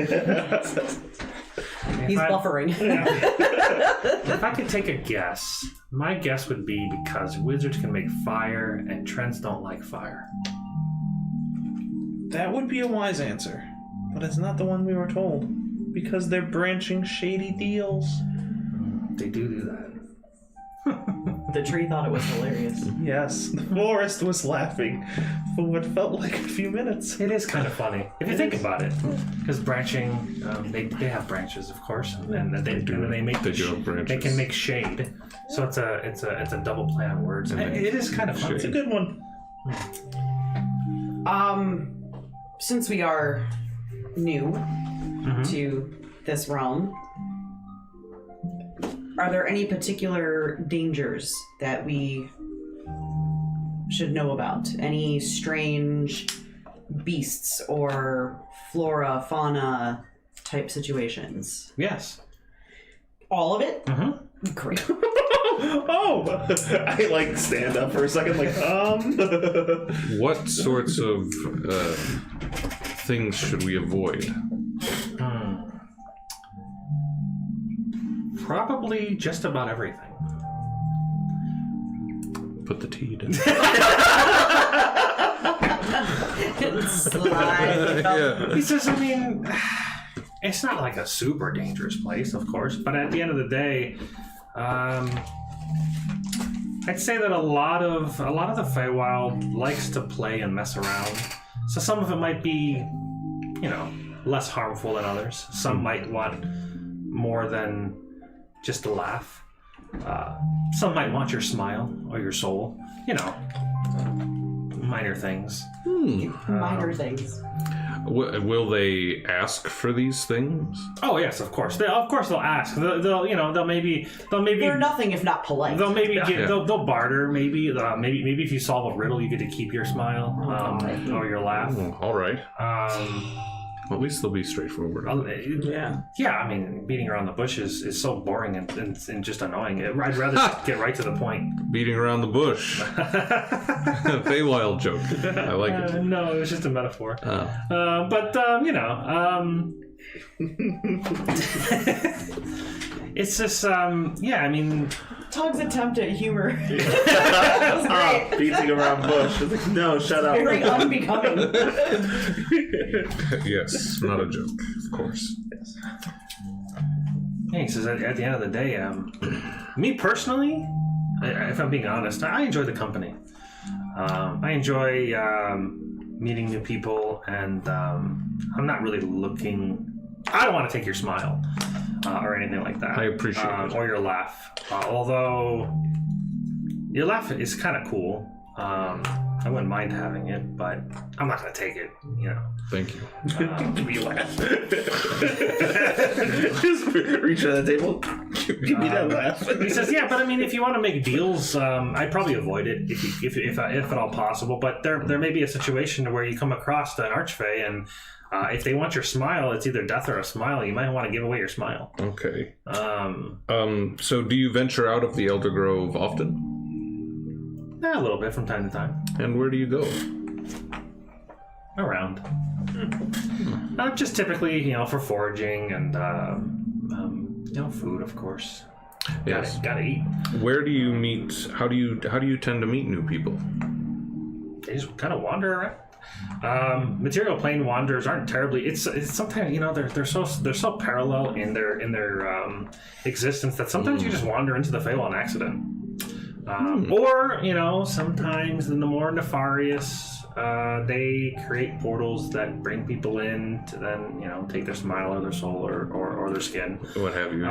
He's I- buffering. If I could take a guess, my guess would be because wizards can make fire and Trents don't like fire. That would be a wise answer, but it's not the one we were told. Because they're branching shady deals. They do that. The tree thought it was hilarious. Yes, the forest was laughing for what felt like a few minutes. It is kind of funny if you think about it, because branching, they have branches, of course, and they do make They do have branches. They can make shade, so it's a double play on words, and it is kind of fun. It's a good one. Since we are new to this realm, are there any particular dangers that we should know about? Any strange beasts or flora, fauna type situations? Yes. All of it? Mm-hmm. Great. Oh, I like stand up for a second, like What sorts of things should we avoid? Probably just about everything. Put the tea down. Slide. Yeah. He says, I mean, it's not like a super dangerous place, of course, but at the end of the day, I'd say that a lot of the Feywild likes to play and mess around. So some of it might be, less harmful than others. Some might want more than just a laugh. Some might want your smile or your soul. Minor things. Minor things. Will they ask for these things? Oh yes, of course. They'll ask. They'll maybe They're nothing if not polite. they'll maybe Yeah. they'll barter. Maybe if you solve a riddle, you get to keep your smile or your laugh. Oh, all right. Well, at least they'll be straightforward. Yeah. I mean, beating around the bush is so boring and just annoying. I'd rather just get right to the point. Beating around the bush. Feywild joke. I like it. No, it was just a metaphor. Oh. It's just I mean. Tug's attempt at humor. beating around bush. It's like, no, shut up. Very unbecoming. Yes, not a joke, of course. Yeah, he says at the end of the day, me personally, if I'm being honest, I enjoy the company. I enjoy meeting new people, and I'm not really looking. I don't want to take your smile or anything like that. I appreciate it. Or your laugh. Although your laugh is kind of cool. I wouldn't mind having it, but I'm not going to take it, you know. Thank you. Give me a laugh. Just reach to the table. Give me that laugh. He says, yeah, but I mean, if you want to make deals, I'd probably avoid it if at all possible. But there may be a situation where you come across an archfey, and if they want your smile, it's either death or a smile. You might want to give away your smile. Okay. So do you venture out of the Elder Grove often? Yeah, a little bit from time to time. And where do you go? Around. Just typically, for foraging and, food, of course. Yes. Gotta eat. Where do you meet? How do you tend to meet new people? They just kind of wander around. Material plane wanderers aren't terribly. It's sometimes they're so parallel in their existence that sometimes you just wander into the Feywild on accident. Or sometimes in the more nefarious, they create portals that bring people in to then take their smile or their soul or their skin. What have you?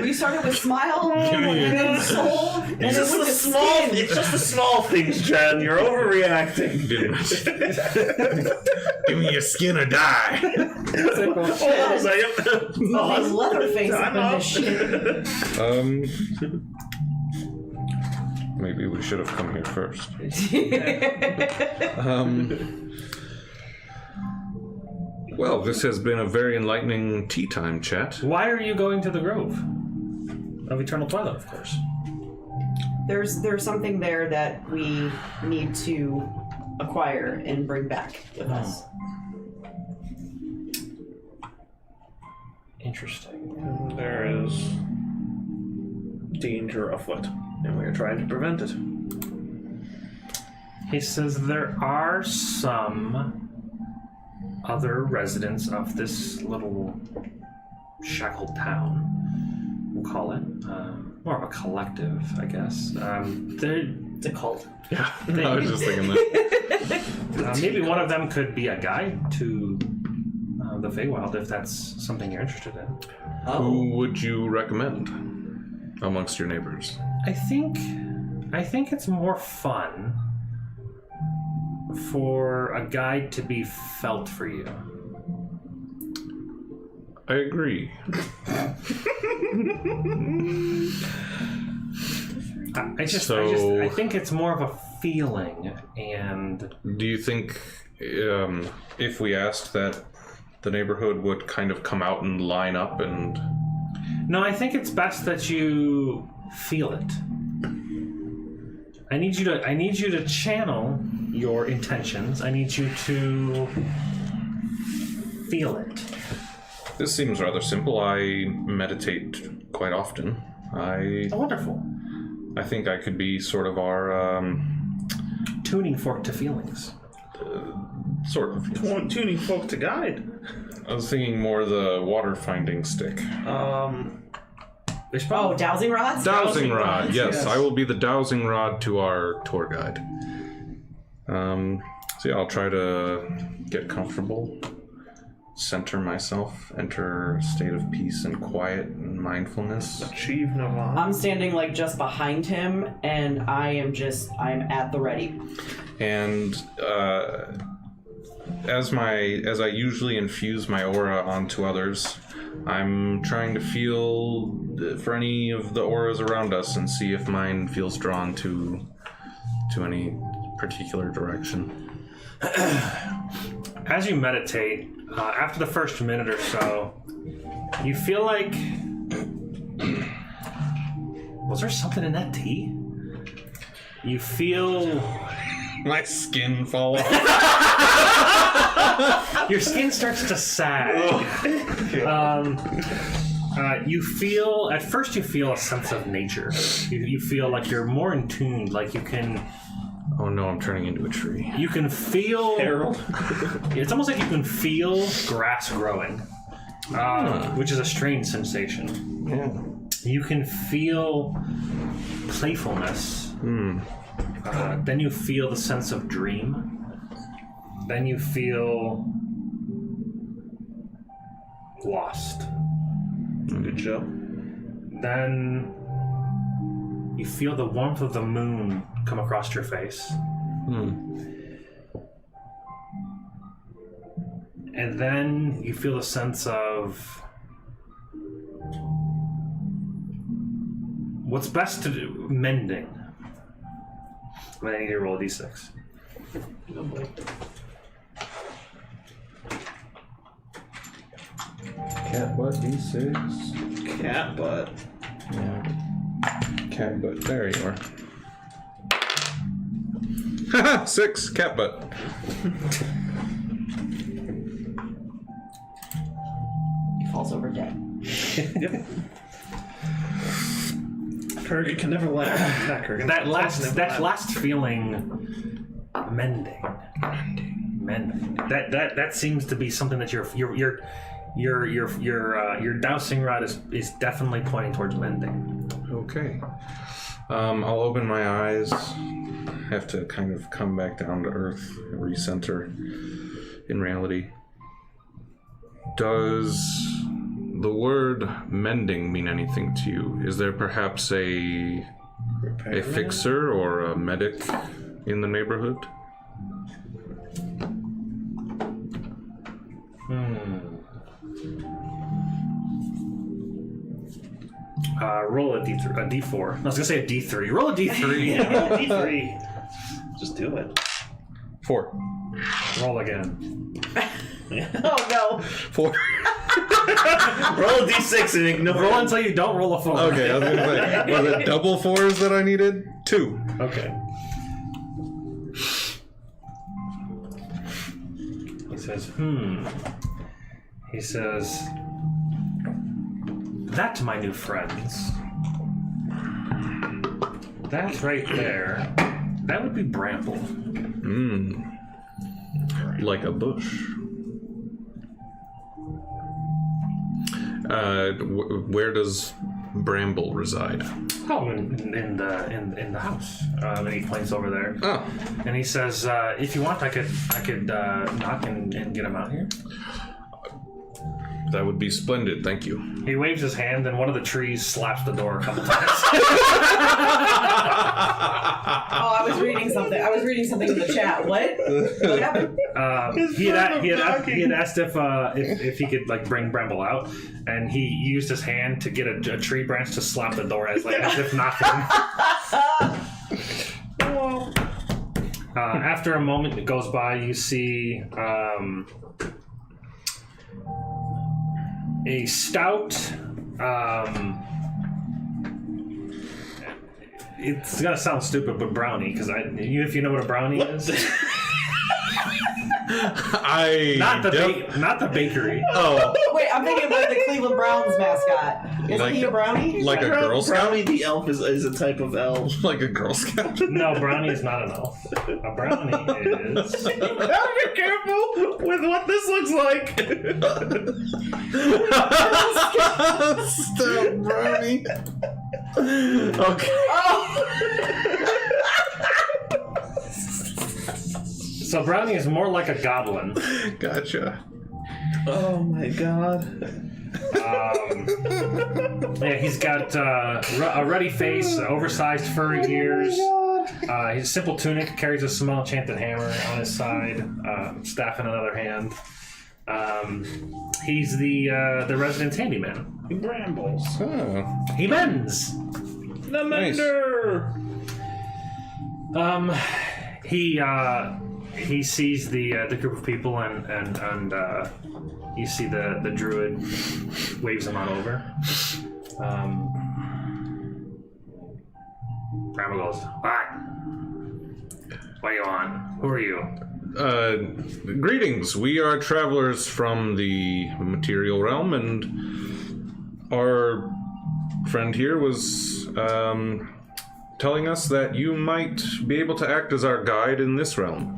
We started with smile and then soul, and It's then just with the the small. skin. It's just the small things, Jen. You're overreacting. Give me your skin or die. Hold on a second. These Leatherface up Time in up. this shit. Maybe we should have come here first. Well, this has been a very enlightening tea time chat. Why are you going to the Grove of Eternal Twilight? Of course. There's something there that we need to acquire and bring back with us. Interesting. There is danger afoot, and we are trying to prevent it. He says there are some other residents of this little shackled town, we'll call it. More of a collective, I guess. It's a cult. Yeah, I was just thinking that. Maybe one of them could be a guide to the Feywild, if that's something you're interested in. Who would you recommend amongst your neighbors? I think it's more fun for a guide to be felt for you. I agree. I think it's more of a feeling, and Do you think if we asked that the neighborhood would kind of come out and line up and... no, I think it's best that you feel it. I need you to channel your intentions. I need you to feel it. This seems rather simple. I meditate quite often. Oh, wonderful. I think I could be sort of our Tuning fork to feelings. sort of. Tuning folk to guide. I was thinking more the water finding stick. There's Oh, probably dowsing rods? Dowsing rod, yes. yes. I will be the dowsing rod to our tour guide. So yeah, I'll try to get comfortable, center myself, enter a state of peace and quiet and mindfulness. Achieve Nirvana. I'm standing like just behind him, and I'm at the ready. And as I usually infuse my aura onto others, I'm trying to feel for any of the auras around us and see if mine feels drawn to any particular direction. as you meditate, after the first minute or so, you feel like... Was there something in that tea? You feel... My skin fall off. Your skin starts to sag. You feel... At first you feel a sense of nature. You feel like you're more in tune, like you can... Oh no, I'm turning into a tree. You can feel... Harold. It's almost like you can feel grass growing, which is a strange sensation. Yeah. You can feel playfulness. Then you feel the sense of dream. Then you feel lost. Good show. Then you feel the warmth of the moon come across your face. And then you feel a sense of what's best to do, mending. And then I need to roll a d6. Oh boy. Cat butt D6. Cat butt. Yeah. Cat butt. There you are. Haha, 6. Cat butt. He falls over dead. Yep. Kurgan can never laugh. Not Kurgan. That Never laugh. last feeling, mending. That seems to be something that your dowsing rod is definitely pointing towards mending. Okay. I'll open my eyes. Have to kind of come back down to earth, recenter in reality. Does the word mending mean anything to you? Is there perhaps a fixer or a medic in the neighborhood? Roll a D4. I was gonna say a D3. Roll a D3. Yeah, D3. Just do it. 4. Roll again. Oh no! 4. Roll a D6 and ignore Roll it. until you don't roll a 4. Okay, I was gonna say, was it double 4s that I needed? 2. Okay. He says, He says, that, my new friends, that right there, that would be bramble. Like a bush. Where does Bramble reside? Oh, in the house. And he points over there. Oh, And he says, if you want, I could knock and get him out here. that would be splendid, thank you. He waves his hand, and one of the trees slaps the door a couple times. Oh, I was reading something. I was reading something in the chat. What? What happened? He had asked if he could like bring Bramble out, and he used his hand to get a tree branch to slap the door as if nothing. After a moment that goes by, you see a stout. It's gonna sound stupid, but brownie, because if you know what a brownie is. Not the bakery. Oh, Wait, I'm thinking about the Cleveland Browns mascot. Isn't he a brownie? like a Girl Scout? Brownie the elf is a type of elf. Like a Girl Scout? No, brownie is not an elf. A brownie is. Gotta be careful with what this looks like. Stop, brownie. Okay. So brownie is more like a goblin. Gotcha. Oh my god. Yeah, he's got a ruddy face, oversized furry ears. His simple tunic carries a small enchanted hammer on his side, staff in another hand. He's the resident handyman. He brambles. Oh. He mends. The Nice. mender. He sees the group of people and you see the druid waves him on over. Bramble goes, "What? What are you on? Who are you?" Greetings. We are travelers from the material realm, and our friend here was telling us that you might be able to act as our guide in this realm.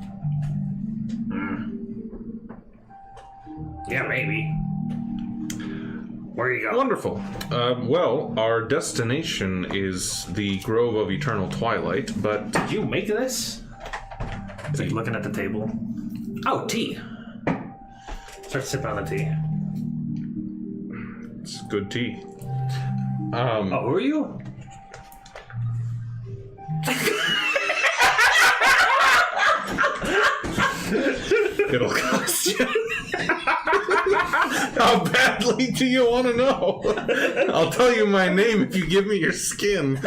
Yeah, maybe. Where are you going? Wonderful. Well, our destination is the Grove of Eternal Twilight, but... Did you make this? Is he looking at the table? Oh, tea. Start sipping on the tea. It's good tea. Oh, who are you? It'll cost you. How badly do you want to know? I'll tell you my name if you give me your skin.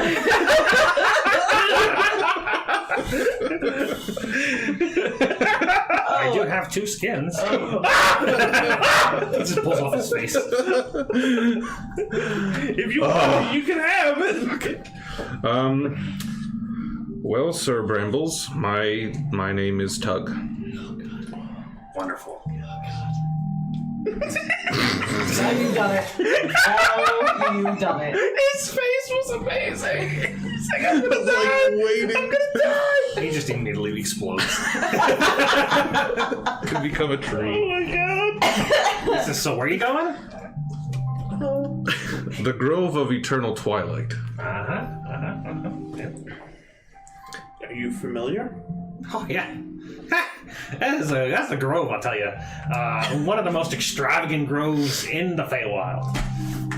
I do have 2 skins. He just pulls off his face. If you want it, you can have it. Well, Sir Brambles, my name is Tug. Wonderful. Now you've done it. Now you've done it. His face was amazing. He's like, I'm gonna Like die. waiting. I'm gonna die. He just immediately explodes. Could become a tree. Oh my god. So where are you going? The Grove of Eternal Twilight. Yeah. Are you familiar? Oh, yeah. That's a grove, I'll tell you. One of the most extravagant groves in the Feywild.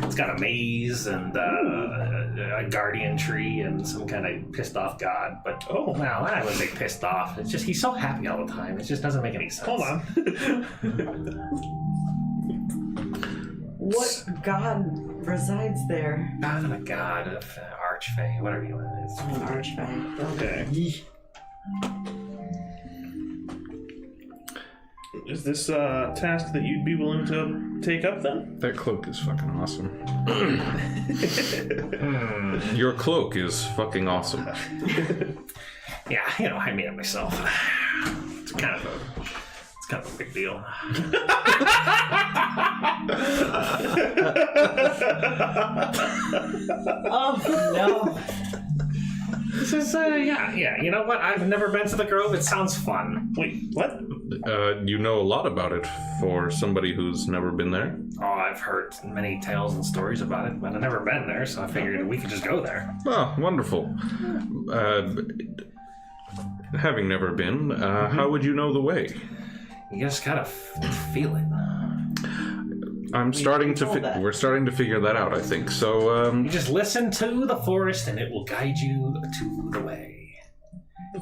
It's got a maze and a guardian tree and some kind of pissed off god. But, well, I wouldn't say pissed off. It's just he's so happy all the time. It just doesn't make any sense. Hold on. What god resides there? Not a god of Archfey, whatever you want. It's An archfey. Okay. Is this a task that you'd be willing to take up then? That cloak is fucking awesome. Your cloak is fucking awesome. Yeah, I made it myself. It's kind of a big deal. Oh no. This is, yeah. You know what? I've never been to the Grove. It sounds fun. Wait, what? You know a lot about it for somebody who's never been there. Oh, I've heard many tales and stories about it, but I've never been there, so I figured we could just go there. Oh, wonderful. Having never been, how would you know the way? You just gotta feel it. We're starting to figure that out, I think. So, You just listen to the forest, and it will guide you to the way.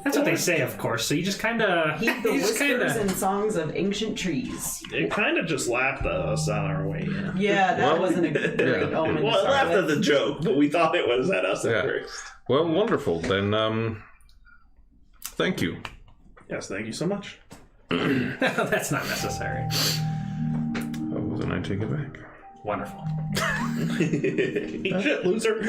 That's what they say, of course. So you just kind of Heed the whispers and songs of ancient trees. It kind of just laughed at us on our way in. Yeah, that wasn't a great omen. Well, it laughed at the joke, but we thought it was at us at first. Well, wonderful. Then, thank you. Yes, thank you so much. That's not necessary. Oh, then I take it back. Wonderful. Eat shit, loser.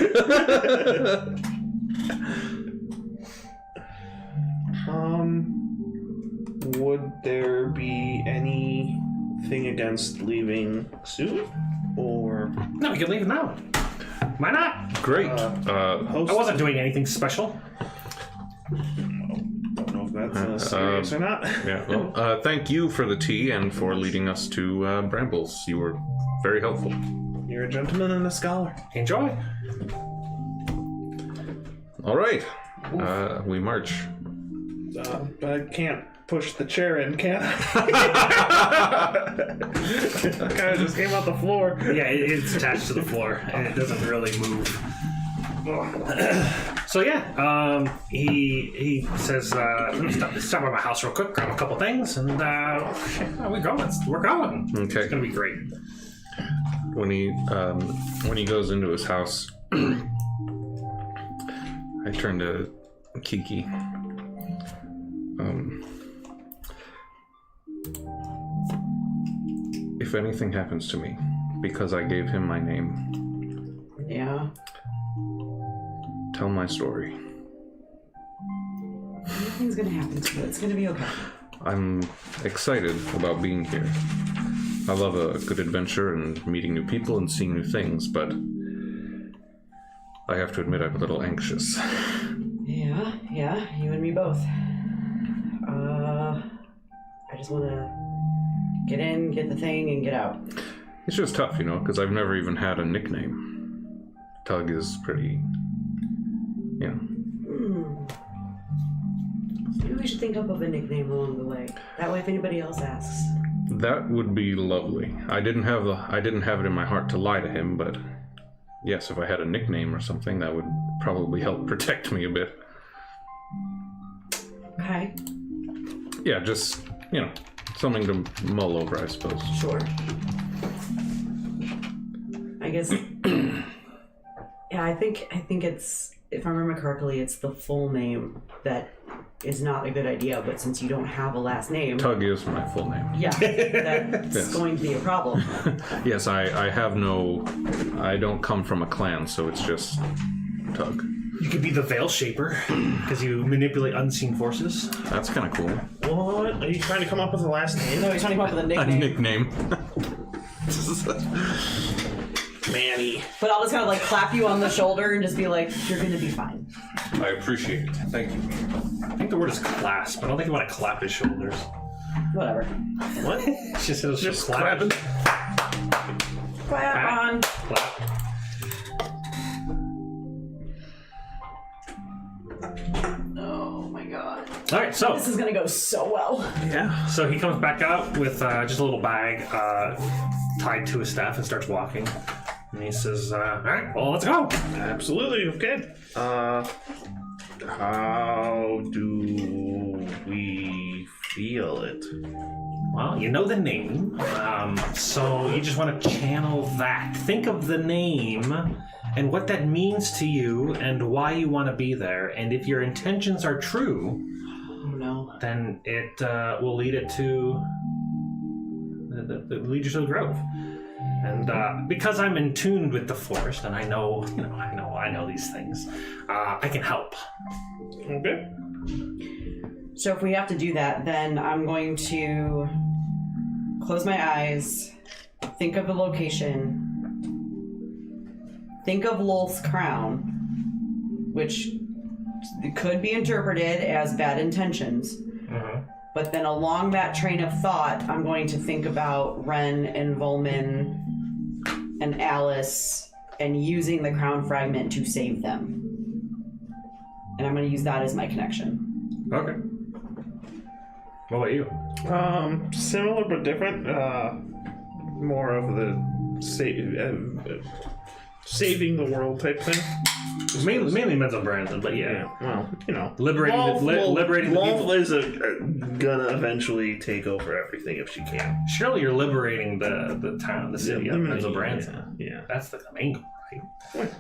Would there be anything against leaving soon? Or No, we can leave now. Why not? Great. host? I wasn't doing anything special. Don't know if that's serious or not. Yeah. Well, thank you for the tea and for leading us to Brambles. You were very helpful. You're a gentleman and a scholar. Enjoy. All right. We march. But I can't push the chair in, can I? That kind of just came out the floor. Yeah, it's attached to the floor, and it doesn't really move. So yeah, he says, stop by my house real quick, grab a couple things, and we're going. We're going. Okay. It's gonna be great. When he goes into his house, I turn to Kiki. If anything happens to me, because I gave him my name, Yeah. tell my story. Nothing's gonna happen to you. It's gonna be okay. I'm excited about being here. I love a good adventure and meeting new people and seeing new things, but I have to admit I'm a little anxious. Yeah, you and me both. I just wanna get in, get the thing, and get out. It's just tough, because I've never even had a nickname. Tug is pretty, Maybe we should think up of a nickname along the way. That way, if anybody else asks. That would be lovely. I didn't have it in my heart to lie to him, but yes, if I had a nickname or something, that would probably help protect me a bit. Okay. Yeah, just, something to mull over, I suppose. Sure. I guess. Yeah, I think it's, if I remember correctly, it's the full name that is not a good idea. But since you don't have a last name, Tug is my full name. Yeah, that's Yes. going to be a problem. Yes, I don't come from a clan, so it's just Tug. You could be the Veil Shaper, because you manipulate unseen forces. That's kind of cool. What? Are you trying to come up with a last name? No, he's trying to come up with a A nickname. nickname. Manny. But I'll just kind of like clap you on the shoulder and just be like, "You're gonna be fine." I appreciate it. Thank you. I think the word is clasp. I don't think you want to clap his shoulders. Whatever. What? She said it's Just clap. clapping. Clap on. Clap. Oh my god. All right, so This is gonna go so well. Yeah. So he comes back out with just a little bag tied to his staff and starts walking. And he says, all right, well, let's go. Absolutely. Okay. How do we feel it? Well, you know the name, so you just want to channel that. Think of the name and what that means to you and why you want to be there. And if your intentions are true, Oh no. then it will lead it to lead you to the grove. And because I'm in tune with the forest and I know these things, I can help. Okay. So if we have to do that, then I'm going to close my eyes, think of the location, think of Lolth's crown, which could be interpreted as bad intentions. But then along that train of thought, I'm going to think about Ren and Volman and Alice and using the crown fragment to save them. And I'm going to use that as my connection. Okay. What about you? Similar but different. More of the saving the world type thing. Mainly Menzel Brandon, but yeah. Well, Liberating the people. Lolth is gonna eventually take over everything if she can. Surely you're liberating the town, the city of Menzel Brandon. Yeah. That's the main goal, right?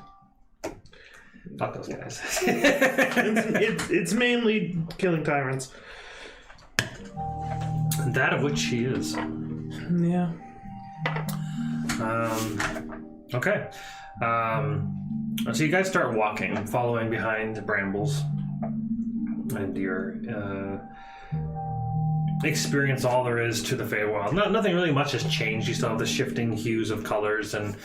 Fuck those guys. It's mainly killing tyrants. That of which she is. Yeah. Okay. So you guys start walking, following behind the brambles, and your experience all there is to the Feywild. Nothing really much has changed. You still have the shifting hues of colors, and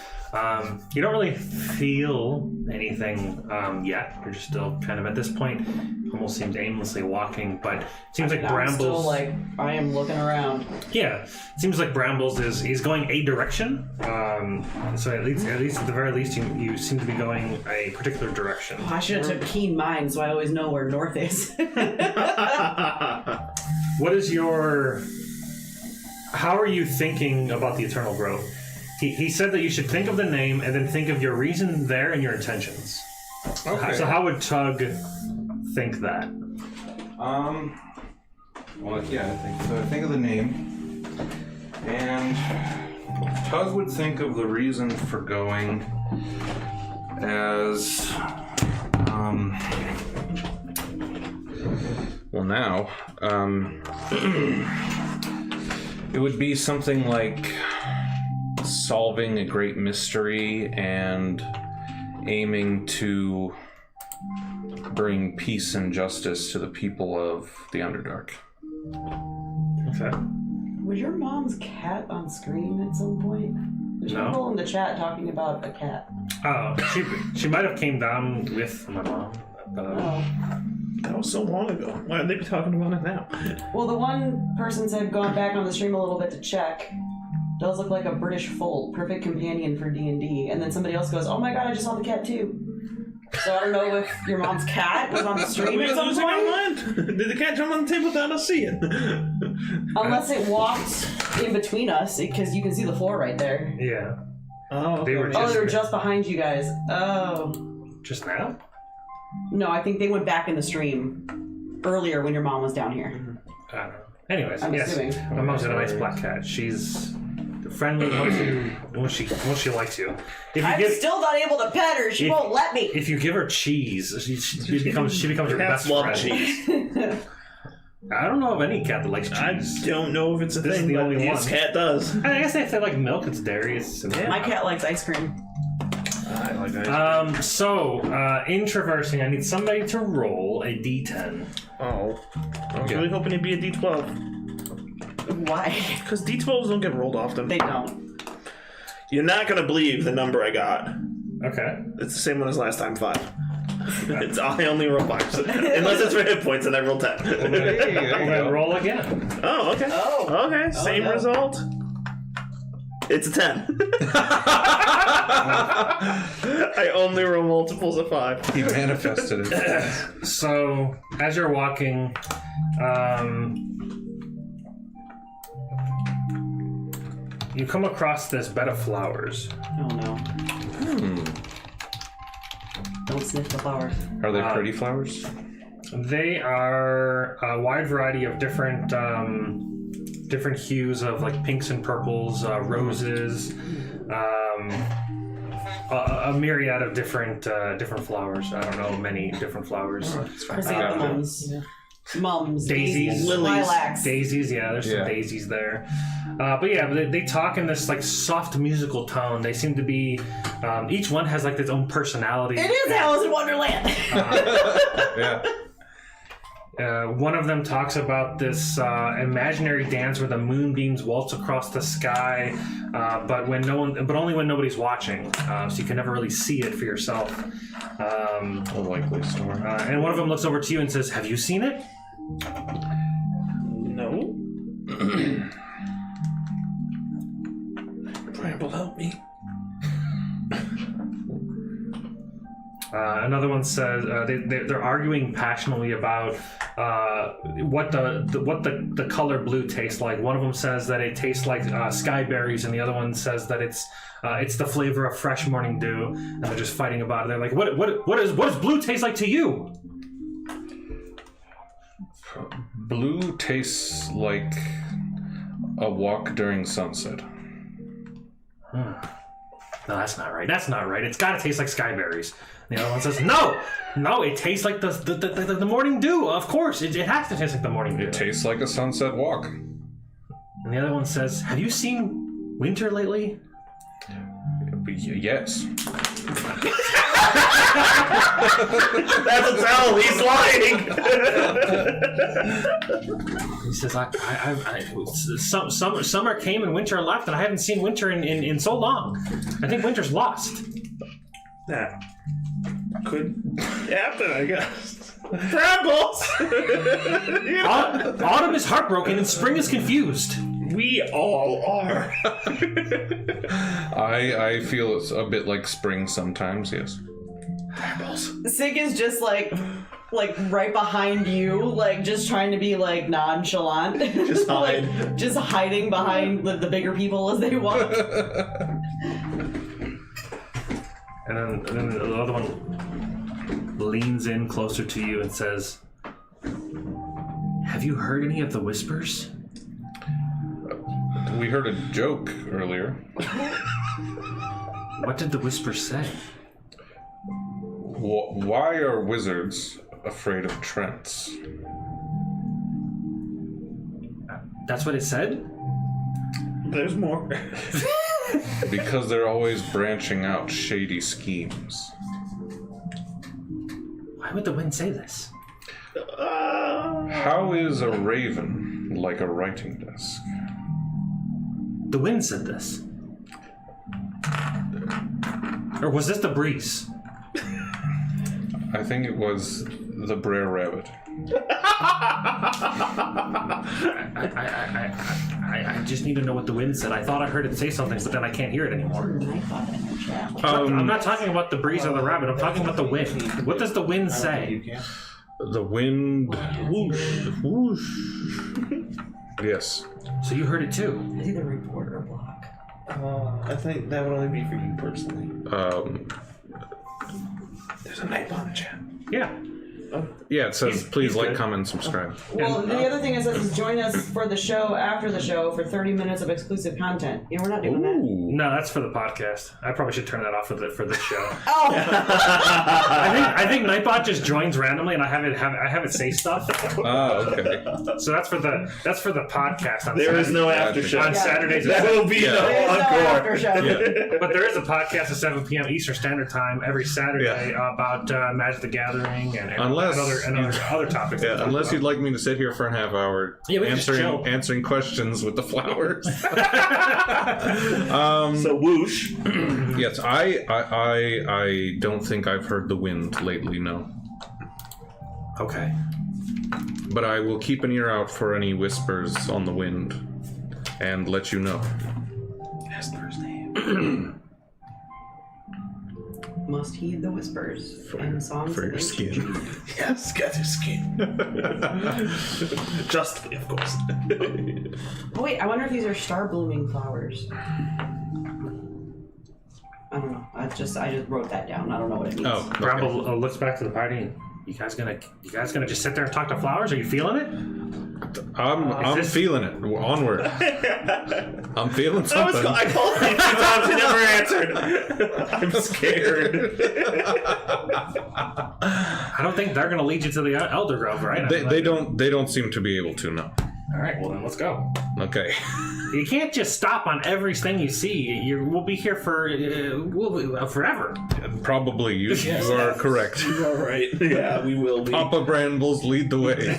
you don't really feel anything yet. You're just still kind of at this point, almost seems aimlessly walking, but it seems like I'm brambles. still like, I am looking around. Yeah, it seems like Brambles is going a direction. So at least at the very least, you seem to be going a particular direction. I should have took keen mind so I always know where north is. What is your? How are you thinking about the Eternal Growth? He said that you should think of the name and then think of your reason there and your intentions. Okay. So how would Tug think that? Well, yeah, I think so. I think of the name, and Tug would think of the reason for going as, well, now, it would be something like solving a great mystery and aiming to bring peace and justice to the people of the Underdark. Okay. Was your mom's cat on screen at some point? There's No. people in the chat talking about a cat. Oh, she might have came down with my mom. Oh. That was so long ago. Why would they be talking about it now? Well, the one person said going back on the stream a little bit to check. Does look like a British foal, perfect companion for D&D. And then somebody else goes, oh my god, I just saw the cat too. So I don't know if your mom's cat was on the stream at some point. Did the cat jump on the table without us seeing? Unless it walked in between us, because you can see the floor right there. Yeah. Oh, okay. They were Oh, they were just behind you guys. Oh. Just now? No, I think they went back in the stream earlier when your mom was down here. I don't know. Anyways, I'm yes. assuming. My mom's got a nice black cat. She's friendly when she likes you. If you I'm still not able to pet her. She won't let me. If you give her cheese, she becomes your best love friend. cheese. I don't know of any cat that likes cheese. I don't know if it's a This is thing, the but only this one. cat does. I guess if they like milk, it's dairy. It's My cat likes ice cream. I like ice So in traversing, I need somebody to roll a d10. Oh. I was really hoping it'd be a D12. Why? Because D12s don't get rolled often. They don't. You're not going to believe the number I got. Okay. It's the same one as last time, 5. It's I only roll 5. Unless it's for hit points, and I roll 10. Hey, there you Then go. roll again. Oh, okay. Oh. Okay, same no. result. It's a 10. I only roll multiples of 5. He manifested it. So as you're walking, you come across this bed of flowers. Oh no. Don't sniff the flowers. Are they pretty flowers? They are a wide variety of different hues of like pinks and purples, roses, a myriad of different flowers. I don't know, many different flowers. Chrysanthemums. Mums. Daisies, Lilacs. Daisies, yeah, there's some daisies there. But they talk in this like soft musical tone. They seem to be, each one has like its own personality. It is Alice in Wonderland. Yeah. One of them talks about this imaginary dance where the moonbeams waltz across the sky, but only when nobody's watching, so you can never really see it for yourself. A likely story. And one of them looks over to you and says, "Have you seen it?" No. Bramble, help me. Another one says they're arguing passionately about what the color blue tastes like. One of them says that it tastes like sky berries, and the other one says that it's the flavor of fresh morning dew. And they're just fighting about it. They're like, what does blue taste like to you? Blue tastes like a walk during sunset. No, that's not right. That's not right. It's got to taste like sky berries. The other one says, no, it tastes like the morning dew. Of course, it has to taste like the morning dew. It tastes like a sunset walk. And the other one says, have you seen winter lately? Yes. That's a tell. He's lying. He says, summer came and winter left, and I haven't seen winter in so long. I think winter's lost. That could happen, I guess. Brambles! Autumn is heartbroken and spring is confused. We all are. I feel it's a bit like spring sometimes, yes. Sig is just like right behind you, like just trying to be like nonchalant. Just hide. Like, just hiding behind the bigger people as they walk. And then the other one leans in closer to you and says, have you heard any of the whispers? We heard a joke earlier. What did the whispers say? Why are wizards afraid of Trents? That's what it said? There's more. Because they're always branching out shady schemes. Why would the wind say this? How is a raven like a writing desk? The wind said this. Or was this the breeze? I think it was the Brer Rabbit. I just need to know what the wind said. I thought I heard it say something, but then I can't hear it anymore. I'm not talking about the breeze or the rabbit. I'm talking about the wind. What does the wind say? The wind. Whoosh. Whoosh. Yes. So you heard it too. It's either report or block. I think that would only be for you personally. There's a knife on the chat. Yeah. Yeah, it says please he's like, good. comment, subscribe. Well, the other thing is that join us for the show after the show for 30 minutes of exclusive content. Yeah, we're not doing that. Ooh. No, that's for the podcast. I probably should turn that off for this show. Oh! I think Nightbot just joins randomly, and I have it say stuff. Oh, okay. So that's for the podcast. On There is Saturday- no after show. on Saturdays. There will be no There is no after encore. show. Yeah. But there is a podcast at 7 p.m. Eastern Standard Time every Saturday about Magic the Gathering and other topics. Yeah, unless you'd like me to sit here for a half hour Yeah, we can just chill. answering questions with the flowers. So whoosh. Yes, I don't think I've heard the wind lately, no. Okay. But I will keep an ear out for any whispers on the wind and let you know. That's the first name. Must heed the whispers and songs For of your ancient skin. trees. Yes, get his skin. Justly, of course. Oh wait, I wonder if these are star blooming flowers. I don't know. I just wrote that down. I don't know what it means. Oh, okay. Bramble looks back to the party. And, you guys gonna just sit there and talk to flowers? Are you feeling it? I'm feeling it. Onward. I'm feeling something. I called him 2 times, he never answered. I'm scared. I don't think they're gonna lead you to the Elder Grove, right? They don't seem to be able to, no. All right, well then let's go. Okay. You can't just stop on everything you see. We'll be here for forever. Probably you are correct. All right. Yeah, we will be. Papa Brambles, lead the way.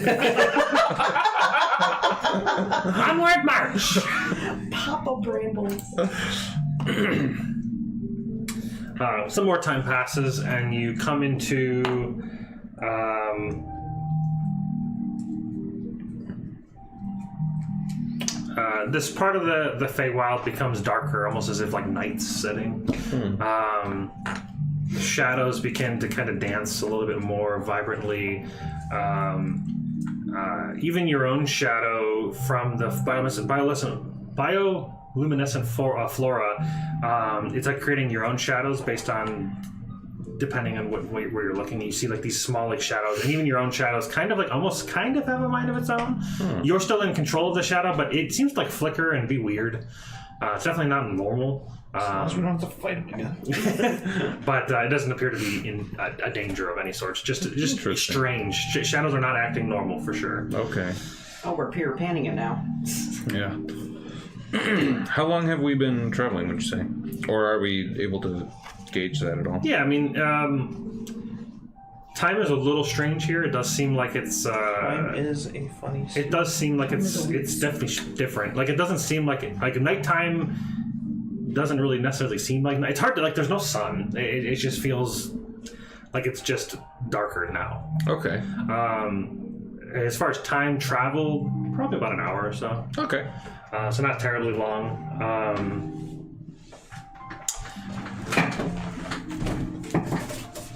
Onward march! Papa Brambles. Some more time passes, and you come into this part of the Feywild becomes darker, almost as if like night's setting. Shadows begin to kind of dance a little bit more vibrantly. Even your own shadow from the bioluminescent flora, it's like creating your own shadows based on, depending on where you're looking. You see like these small like shadows, and even your own shadows kind of have a mind of its own. You're still in control of the shadow, but it seems to like flicker and be weird. It's definitely not normal. We don't have to fight him again. But it doesn't appear to be in a danger of any sort. Just strange. Shadows are not acting normal for sure. Okay. Oh, we're Peter Panning it now. Yeah. How long have we been traveling, would you say? Or are we able to gauge that at all? Yeah, I mean, time is a little strange here. It does seem like it's. Time is a funny. It does seem like it's definitely different. Like it doesn't seem like nighttime doesn't really necessarily seem like night. It's hard to like. There's no sun. It just feels like it's just darker now. Okay. As far as time travel, probably about an hour or so. Okay. So not terribly long.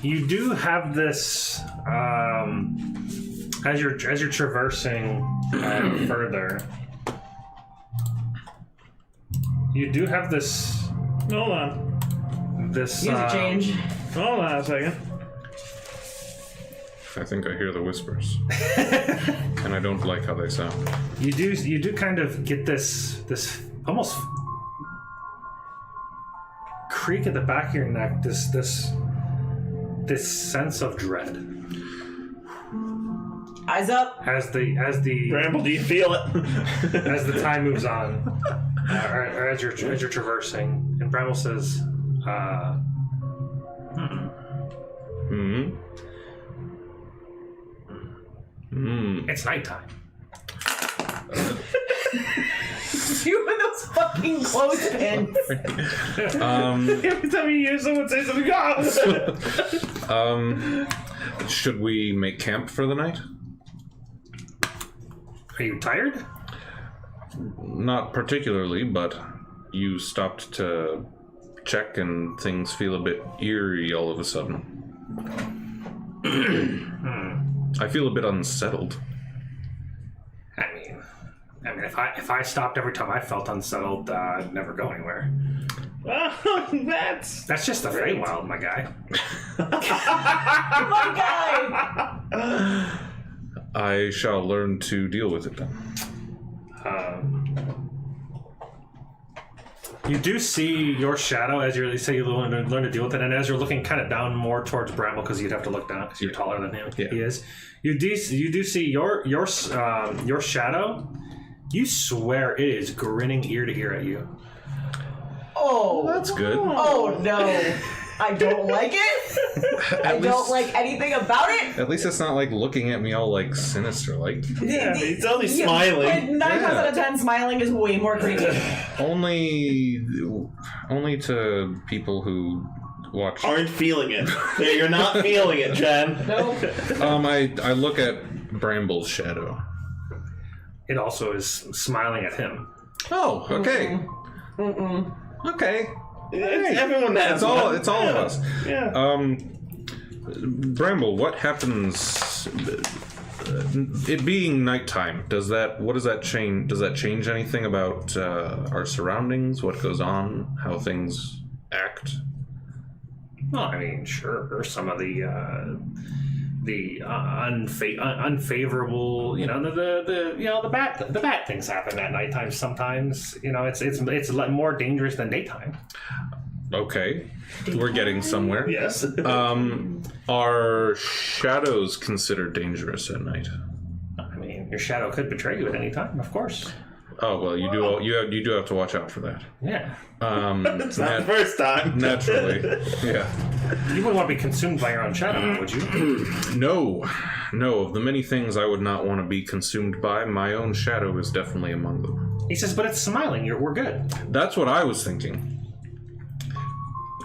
You do have this as you're traversing further. You do have this. Hold on. This Music change. Hold on a second. I think I hear the whispers. And I don't like how they sound. You do kind of get this almost creak at the back of your neck. This sense of dread. Eyes up. As the Bramble, do you feel it? as the time moves on, or as you're traversing, and Bramble says, It's nighttime. You and those fucking clothespins. Every time you hear someone say something, Should we make camp for the night? Are you tired? Not particularly, but you stopped to check and things feel a bit eerie all of a sudden. I feel a bit unsettled. I mean, if I stopped every time I felt unsettled, I'd never go anywhere. Oh, that's just the Feywild, my guy. My guy! I shall learn to deal with it then. You do see your shadow as you say you learn to deal with it, and as you're looking kind of down more towards Bramble because you'd have to look down because you're taller than him. Yeah. He is. You do see your shadow. You swear it is grinning ear to ear at you. Oh, That's good. Oh no. I don't like it. I don't like anything about it. At least it's not like looking at me all like sinister like. Yeah, he's only Yeah, smiling. but 9 times out of 10, smiling is way more creepy. Only to people who watch. Aren't feeling it. You're not feeling it, Jen. Nope. I look at Bramble's shadow. It also is smiling at him. Oh, okay. Okay. Everyone has. It's all of us. Yeah. Bramble, what happens? It being nighttime, what does that change? Does that change anything about our surroundings? What goes on? How things act? Well, I mean, sure. Some of the unfavorable, the bad things happen at nighttime. Sometimes, it's more dangerous than daytime. Okay, we're getting somewhere. Yes. Are shadows considered dangerous at night? I mean, your shadow could betray you at any time, of course. Oh well, you do have to watch out for that. Yeah. It's not the first time. Naturally, yeah. You wouldn't want to be consumed by your own shadow, would you? No. Of the many things I would not want to be consumed by, my own shadow is definitely among them. He says, but it's smiling. We're good. That's what I was thinking.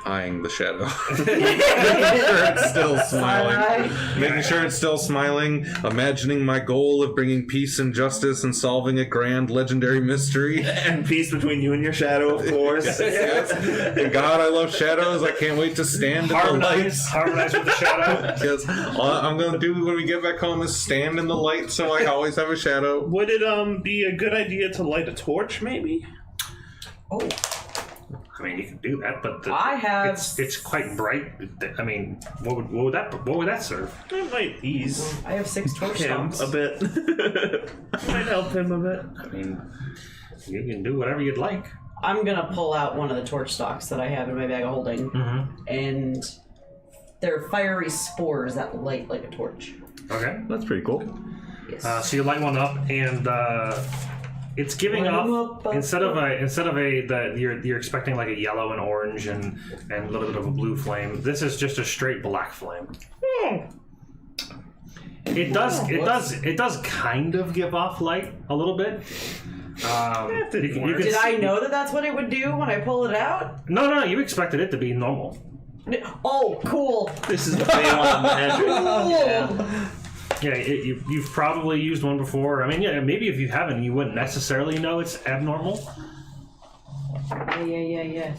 Eyeing the shadow. Making sure it's still smiling. Making sure it's still smiling. Imagining my goal of bringing peace and justice and solving a grand legendary mystery. And peace between you and your shadow, of course. Yes. And God, I love shadows. I can't wait to stand in the lights. Harmonize with the shadow. Yes. All I'm going to do when we get back home is stand in the light so I always have a shadow. Would it be a good idea to light a torch, maybe? Oh. I mean, you can do that, but I have. it's quite bright. I mean, what would that serve? It might ease I have 6 torch him stumps. a bit. Might help him a bit. I mean, you can do whatever you'd like. I'm gonna pull out one of the torch stalks that I have in my bag of holding, and they're fiery spores that light like a torch. Okay. That's pretty cool. Yes. So you light one up, and it's giving off instead of you're expecting like a yellow and orange and a little bit of a blue flame. This is just a straight black flame. It does kind of give off light a little bit. Did I know that that's what it would do when I pull it out? No, you expected it to be normal. Oh, cool. This is the Feywild magic. Cool. Yeah, you've probably used one before. I mean, yeah, maybe if you haven't, you wouldn't necessarily know it's abnormal. Yeah.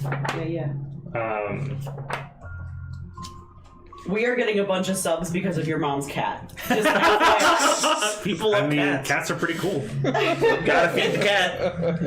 We are getting a bunch of subs because of your mom's cat. Just People love cats. Cats are pretty cool. Gotta feed the cat.